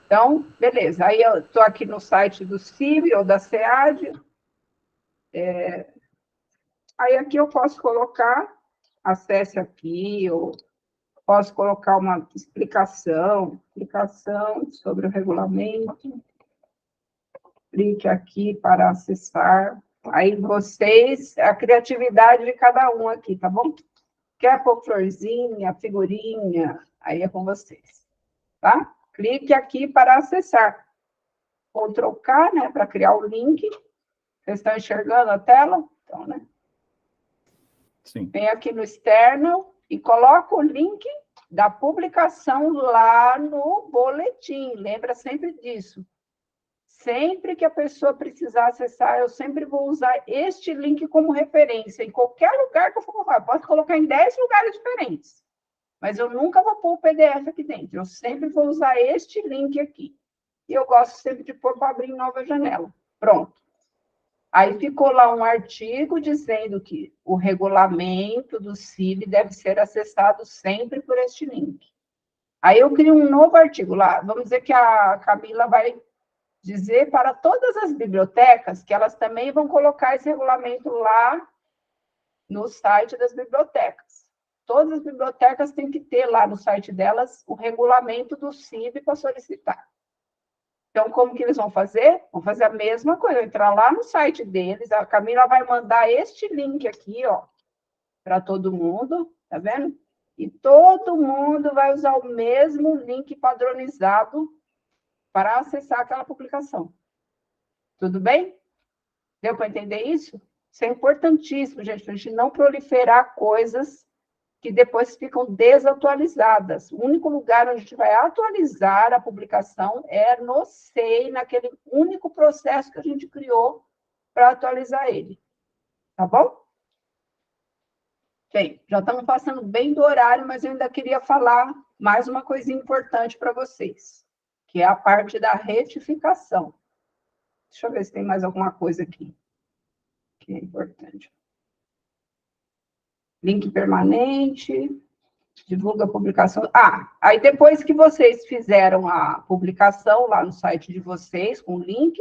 Então, beleza. Aí eu estou aqui no site do CIB ou da SEAD. Aí aqui eu posso colocar, acesse aqui, ou posso colocar uma explicação sobre o regulamento. Clique aqui para acessar. Aí vocês, a criatividade de cada um aqui, tá bom? Quer pôr florzinha, figurinha, aí é com vocês, tá? Clique aqui para acessar. Ctrl K, né, para criar o link. Vocês estão enxergando a tela? Então, né? Sim. Vem aqui no externo e coloca o link da publicação lá no boletim. Lembra sempre disso. Sempre que a pessoa precisar acessar, eu sempre vou usar este link como referência. Em qualquer lugar que eu for colocar. Eu posso colocar em 10 lugares diferentes. Mas eu nunca vou pôr o PDF aqui dentro. Eu sempre vou usar este link aqui. E eu gosto sempre de pôr para abrir em nova janela. Pronto. Aí ficou lá um artigo dizendo que o regulamento do CIB deve ser acessado sempre por este link. Aí eu crio um novo artigo lá. Vamos dizer que a Camila vai dizer para todas as bibliotecas que elas também vão colocar esse regulamento lá no site das bibliotecas. Todas as bibliotecas têm que ter lá no site delas o regulamento do CIB para solicitar. Então, como que eles vão fazer? Vão fazer a mesma coisa, entrar lá no site deles, a Camila vai mandar este link aqui, ó, para todo mundo, tá vendo? E todo mundo vai usar o mesmo link padronizado para acessar aquela publicação. Tudo bem? Deu para entender isso? Isso é importantíssimo, gente, para a gente não proliferar coisas que depois ficam desatualizadas. O único lugar onde a gente vai atualizar a publicação é no SEI, naquele único processo que a gente criou para atualizar ele. Tá bom? Bem, já estamos passando bem do horário, mas eu ainda queria falar mais uma coisinha importante para vocês, que é a parte da retificação. Deixa eu ver se tem mais alguma coisa aqui que é importante. Link permanente, divulga a publicação. Aí depois que vocês fizeram a publicação lá no site de vocês, com o link,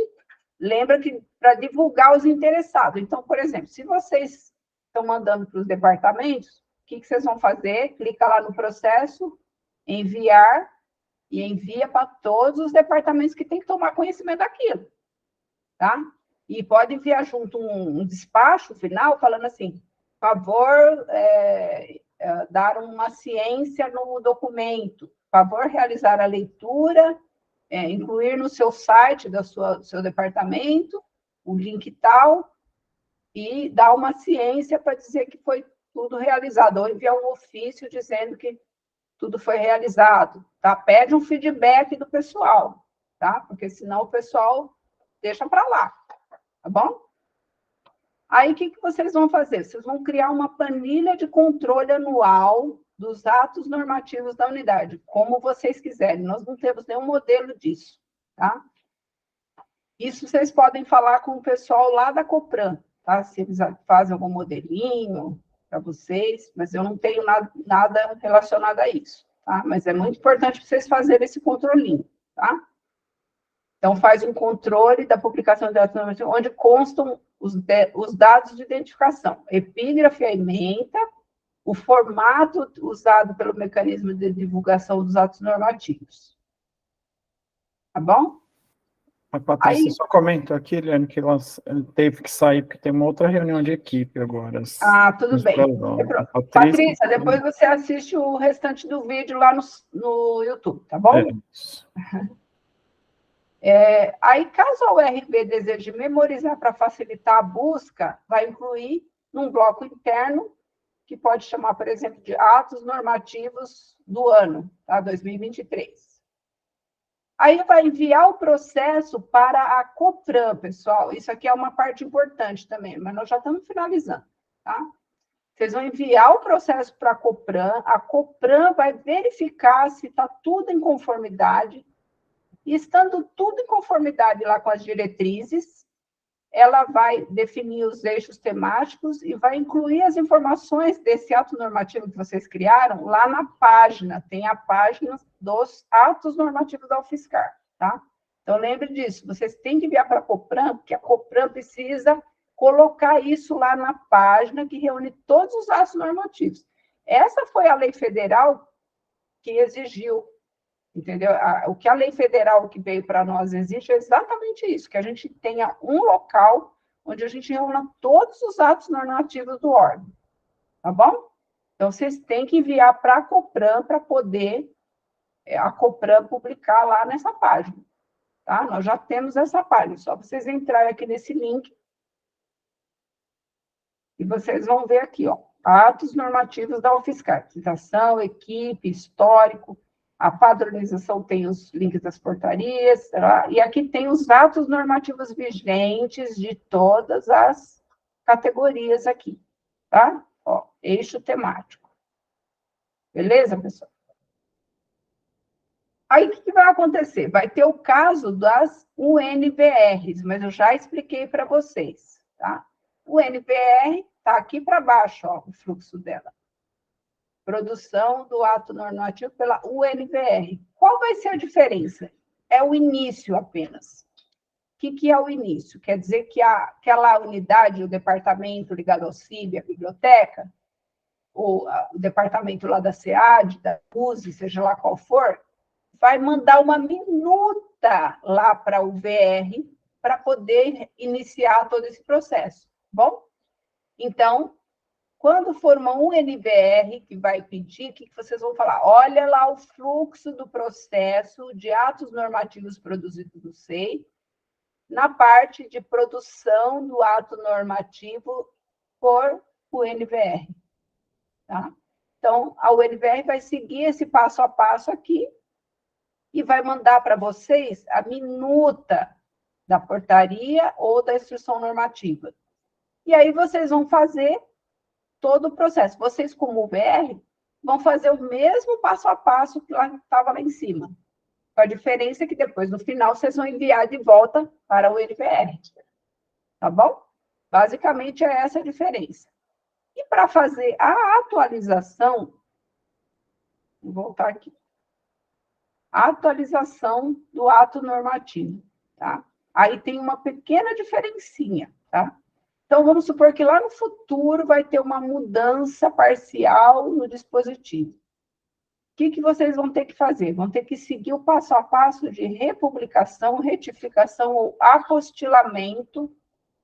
lembra que para divulgar os interessados. Então, por exemplo, se vocês estão mandando para os departamentos, o que vocês vão fazer? Clica lá no processo, enviar, e envia para todos os departamentos que têm que tomar conhecimento daquilo, tá? E pode enviar junto um despacho final, falando assim, favor dar uma ciência no documento, favor realizar a leitura, incluir no seu site do seu departamento, o link tal, e dar uma ciência para dizer que foi tudo realizado, ou enviar um ofício dizendo que tudo foi realizado, tá? Pede um feedback do pessoal, tá? Porque senão o pessoal deixa para lá, tá bom? Aí, o que vocês vão fazer? Vocês vão criar uma planilha de controle anual dos atos normativos da unidade, como vocês quiserem. Nós não temos nenhum modelo disso, tá? Isso vocês podem falar com o pessoal lá da Copran, tá? Se eles fazem algum modelinho para vocês, mas eu não tenho nada relacionado a isso, tá? Mas é muito importante vocês fazerem esse controlinho, tá? Então, faz um controle da publicação de dados normativos, onde constam os dados de identificação, epígrafe, a ementa, o formato usado pelo mecanismo de divulgação dos atos normativos. Tá bom? A Patrícia Aí, só comentou aqui, Eliane, que ela teve que sair, porque tem uma outra reunião de equipe agora. tudo bem. Patrícia, depois você assiste o restante do vídeo lá no YouTube, tá bom? Isso. Aí, caso a URB deseje memorizar para facilitar a busca, vai incluir num bloco interno, que pode chamar, por exemplo, de atos normativos do ano, tá? 2023. Aí vai enviar o processo para a COPRAN, pessoal. Isso aqui é uma parte importante também, mas nós já estamos finalizando, tá? Vocês vão enviar o processo para a COPRAN vai verificar se está tudo em conformidade, e estando tudo em conformidade lá com as diretrizes, ela vai definir os eixos temáticos e vai incluir as informações desse ato normativo que vocês criaram lá na página. Tem a página dos atos normativos da UFSCar, tá? Então, lembre disso, vocês têm que enviar para a COPRAN, porque a COPRAN precisa colocar isso lá na página que reúne todos os atos normativos. Essa foi a lei federal que exigiu, entendeu? O que a lei federal que veio para nós exige é exatamente isso, que a gente tenha um local onde a gente reúna todos os atos normativos do órgão, tá bom? Então, vocês têm que enviar para a COPRAN para poder a COPRAN publicar lá nessa página, tá? Nós já temos essa página, só vocês entrarem aqui nesse link e vocês vão ver aqui, ó, atos normativos da UFSCar, citação, equipe, histórico. A padronização tem os links das portarias, tá? E aqui tem os atos normativos vigentes de todas as categorias aqui, tá? Ó, eixo temático. Beleza, pessoal? Aí, o que vai acontecer? Vai ter o caso das UNBRs, mas eu já expliquei para vocês, tá? O UNBR está aqui para baixo, ó, o fluxo dela. Produção do ato normativo pela UNBR. Qual vai ser a diferença? É o início apenas. O que é o início? Quer dizer que aquela unidade, o departamento ligado ao CIB, a biblioteca, ou o departamento lá da SEAD, da USE, seja lá qual for, vai mandar uma minuta lá para o VR para poder iniciar todo esse processo, bom? Então, quando for uma UNBR que vai pedir, o que vocês vão falar? Olha lá o fluxo do processo de atos normativos produzidos no SEI, na parte de produção do ato normativo por UNBR. Tá? Então, a UNBR vai seguir esse passo a passo aqui e vai mandar para vocês a minuta da portaria ou da instrução normativa. E aí vocês vão fazer todo o processo. Vocês, como VR, vão fazer o mesmo passo a passo que estava lá em cima. Com a diferença que depois, no final, vocês vão enviar de volta para o NVR. Tá bom? Basicamente, é essa a diferença. E para fazer a atualização, vou voltar aqui. A atualização do ato normativo, tá? Aí tem uma pequena diferencinha, tá? Então, vamos supor que lá no futuro vai ter uma mudança parcial no dispositivo. O que vocês vão ter que fazer? Vão ter que seguir o passo a passo de republicação, retificação ou apostilamento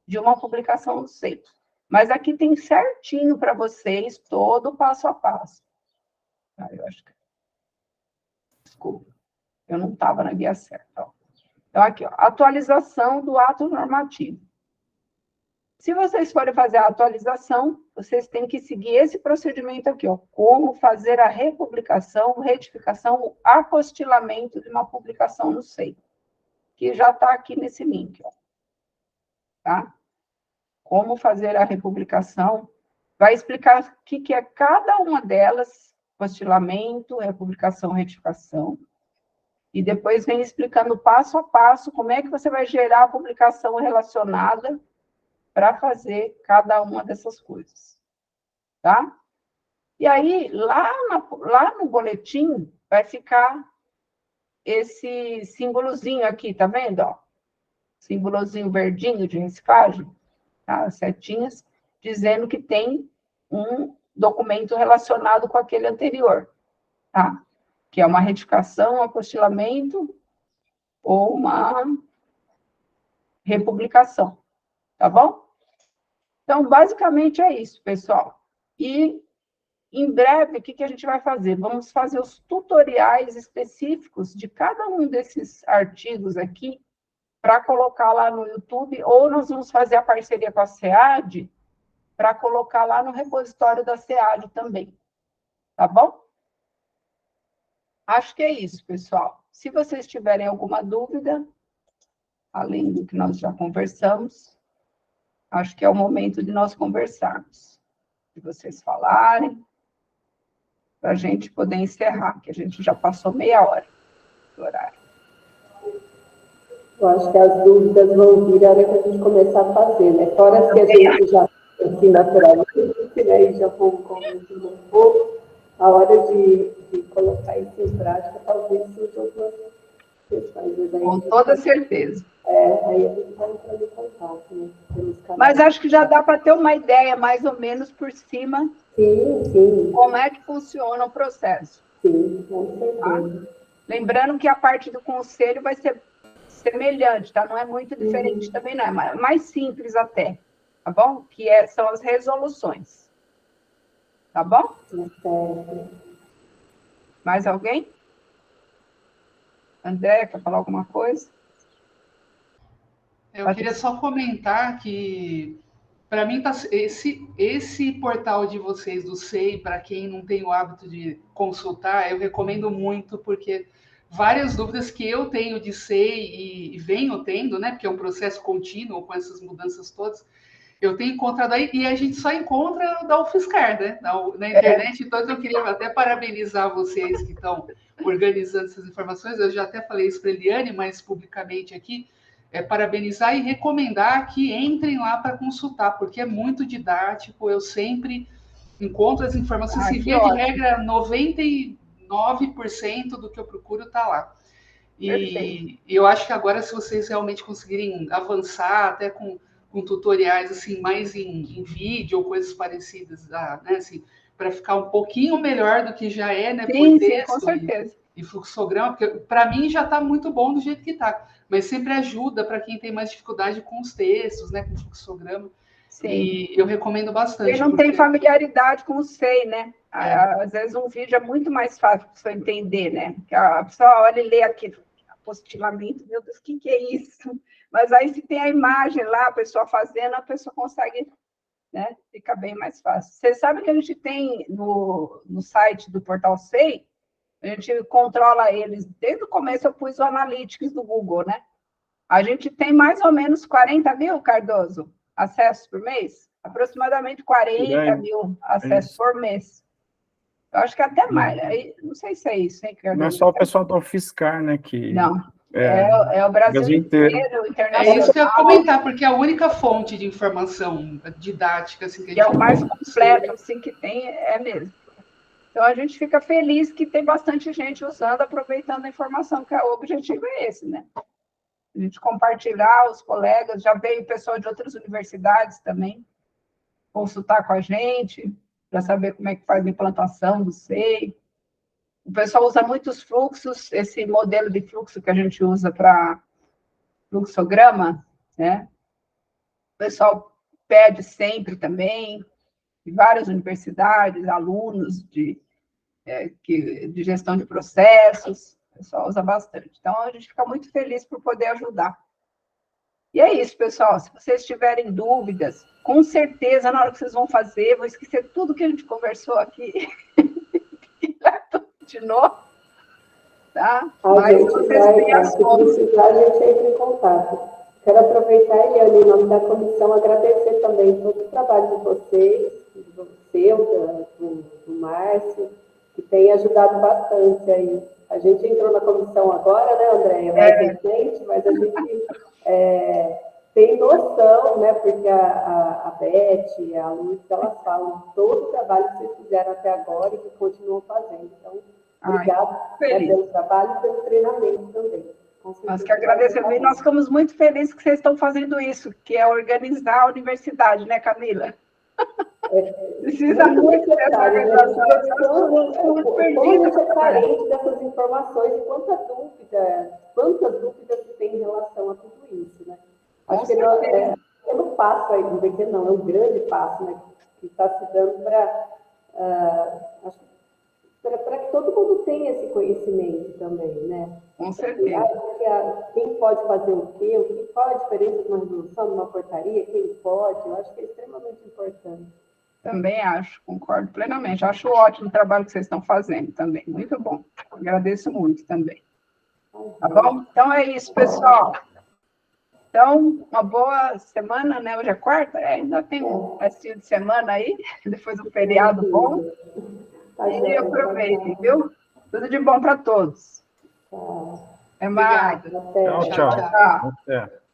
de uma publicação no SEI. Mas aqui tem certinho para vocês todo o passo a passo. Ah, eu acho que... Desculpa, eu não estava na guia certa. Ó. Então, aqui, ó, atualização do ato normativo. Se vocês forem fazer a atualização, vocês têm que seguir esse procedimento aqui, ó, como fazer a republicação, retificação, apostilamento de uma publicação no SEI, que já está aqui nesse link, ó, tá? Como fazer a republicação, vai explicar o que é cada uma delas, apostilamento, republicação, retificação, e depois vem explicando passo a passo como é que você vai gerar a publicação relacionada para fazer cada uma dessas coisas, tá? E aí, lá no boletim, vai ficar esse símbolozinho aqui, tá vendo? Ó? Símbolozinho verdinho de reciclagem, tá? As setinhas, dizendo que tem um documento relacionado com aquele anterior, tá? Que é uma retificação, um apostilamento ou uma republicação, tá bom? Então, basicamente é isso, pessoal. E, em breve, o que a gente vai fazer? Vamos fazer os tutoriais específicos de cada um desses artigos aqui para colocar lá no YouTube, ou nós vamos fazer a parceria com a SEAD para colocar lá no repositório da SEAD também, tá bom? Acho que é isso, pessoal. Se vocês tiverem alguma dúvida, além do que nós já conversamos, acho que é o momento de nós conversarmos. De vocês falarem, para a gente poder encerrar, que a gente já passou meia hora do horário. Eu acho que as dúvidas vão vir a hora que a gente começar a fazer, né? Fora as que a gente já tem naturalmente, né? E já vamos conversando um pouco, a hora de colocar isso em prática, talvez surjam outras questões. Com toda certeza. Aí a gente vai entrar em contato, né? Mas acho que já dá para ter uma ideia, mais ou menos, por cima, sim. Como é que funciona o processo. Sim, com certeza. Tá? Lembrando que a parte do conselho vai ser semelhante, tá? Não é muito diferente também, não. É mais simples até, tá bom? Que são as resoluções. Tá bom? Mais alguém? André, quer falar alguma coisa? Eu queria só comentar que, para mim, esse portal de vocês, do SEI, para quem não tem o hábito de consultar, eu recomendo muito, porque várias dúvidas que eu tenho de SEI e venho tendo, né, porque é um processo contínuo com essas mudanças todas, eu tenho encontrado aí, e a gente só encontra da UFSCar, né, na internet. Então, eu queria até parabenizar vocês que estão organizando essas informações. Eu já até falei isso para a Eliane, mas publicamente aqui, parabenizar e recomendar que entrem lá para consultar, porque é muito didático. Eu sempre encontro as informações, se via de regra, 99% do que eu procuro está lá. E eu acho que agora, se vocês realmente conseguirem avançar até com tutoriais assim, mais em vídeo ou coisas parecidas, né, assim, para ficar um pouquinho melhor do que já é, né, por texto, com certeza. E fluxograma, porque para mim já está muito bom do jeito que está, mas sempre ajuda para quem tem mais dificuldade com os textos, né, com fluxograma. Sim. E eu recomendo bastante. Quem não tem familiaridade com o SEI, né? Às vezes um vídeo é muito mais fácil para a pessoa entender, né? Porque a pessoa olha e lê aquele apostilamento, meu Deus, o que é isso? Mas aí, se tem a imagem lá, a pessoa fazendo, a pessoa consegue, né? Fica bem mais fácil. Vocês sabem que a gente tem no site do Portal SEI, a gente controla eles. Desde o começo eu pus o Analytics do Google, né? A gente tem mais ou menos 40 mil, Cardoso, acessos por mês? Aproximadamente 40 mil acessos por mês. Eu acho que até mais. Não sei se é isso, hein, Cardoso? Não é só o pessoal do UFSCar, né? Não. É o Brasil inteiro, internacional. É isso que eu ia comentar, porque é a única fonte de informação didática assim, que a gente é o mais completo assim, que tem, é mesmo. Então, a gente fica feliz que tem bastante gente usando, aproveitando a informação, que o objetivo é esse, né? A gente compartilhar, os colegas, já veio pessoal de outras universidades também consultar com a gente, para saber como é que faz a implantação do SEI. O pessoal usa muitos fluxos, esse modelo de fluxo que a gente usa para fluxograma, né? O pessoal pede sempre também, de várias universidades, alunos de gestão de processos, o pessoal usa bastante. Então, a gente fica muito feliz por poder ajudar. E é isso, pessoal. Se vocês tiverem dúvidas, com certeza, na hora que vocês vão fazer, vou esquecer tudo que a gente conversou aqui. De novo, tá? Mas vocês têm as fontes. Se precisar, a gente entra em contato. Quero aproveitar, Eliane, em nome da comissão, agradecer também todo o trabalho de vocês, do seu, do Márcio, que tem ajudado bastante aí. A gente entrou na comissão agora, né, Andréia? Mais recente, mas a gente tem noção, né, porque a Beth e a Luz, elas falam todo o trabalho que vocês fizeram até agora e que continuam fazendo. Então, Obrigada pelo trabalho e pelo treinamento também. Nós que agradecemos. E nós ficamos muito felizes que vocês estão fazendo isso, que é organizar a universidade, né, Camila? Precisa muito dessa organização. Como a gente é carente dessas informações e quantas dúvidas tem em relação a tudo isso, né? Acho que é um passo aí, não dizer que não, é um grande passo, né, que está se dando para que todo mundo tenha esse conhecimento também, né? Com certeza. Quem pode fazer o quê? Qual a diferença de uma resolução, de uma portaria, quem pode, eu acho que é extremamente importante. Também acho, concordo plenamente. Acho ótimo o trabalho que vocês estão fazendo também, muito bom. Agradeço muito também. Tá bom? Então é isso, pessoal. Então, uma boa semana, né? Hoje é quarta, ainda tem um restinho de semana aí, depois do feriado bom. E aproveitem, viu? Tudo de bom para todos. Até mais. Tchau, tchau. Até.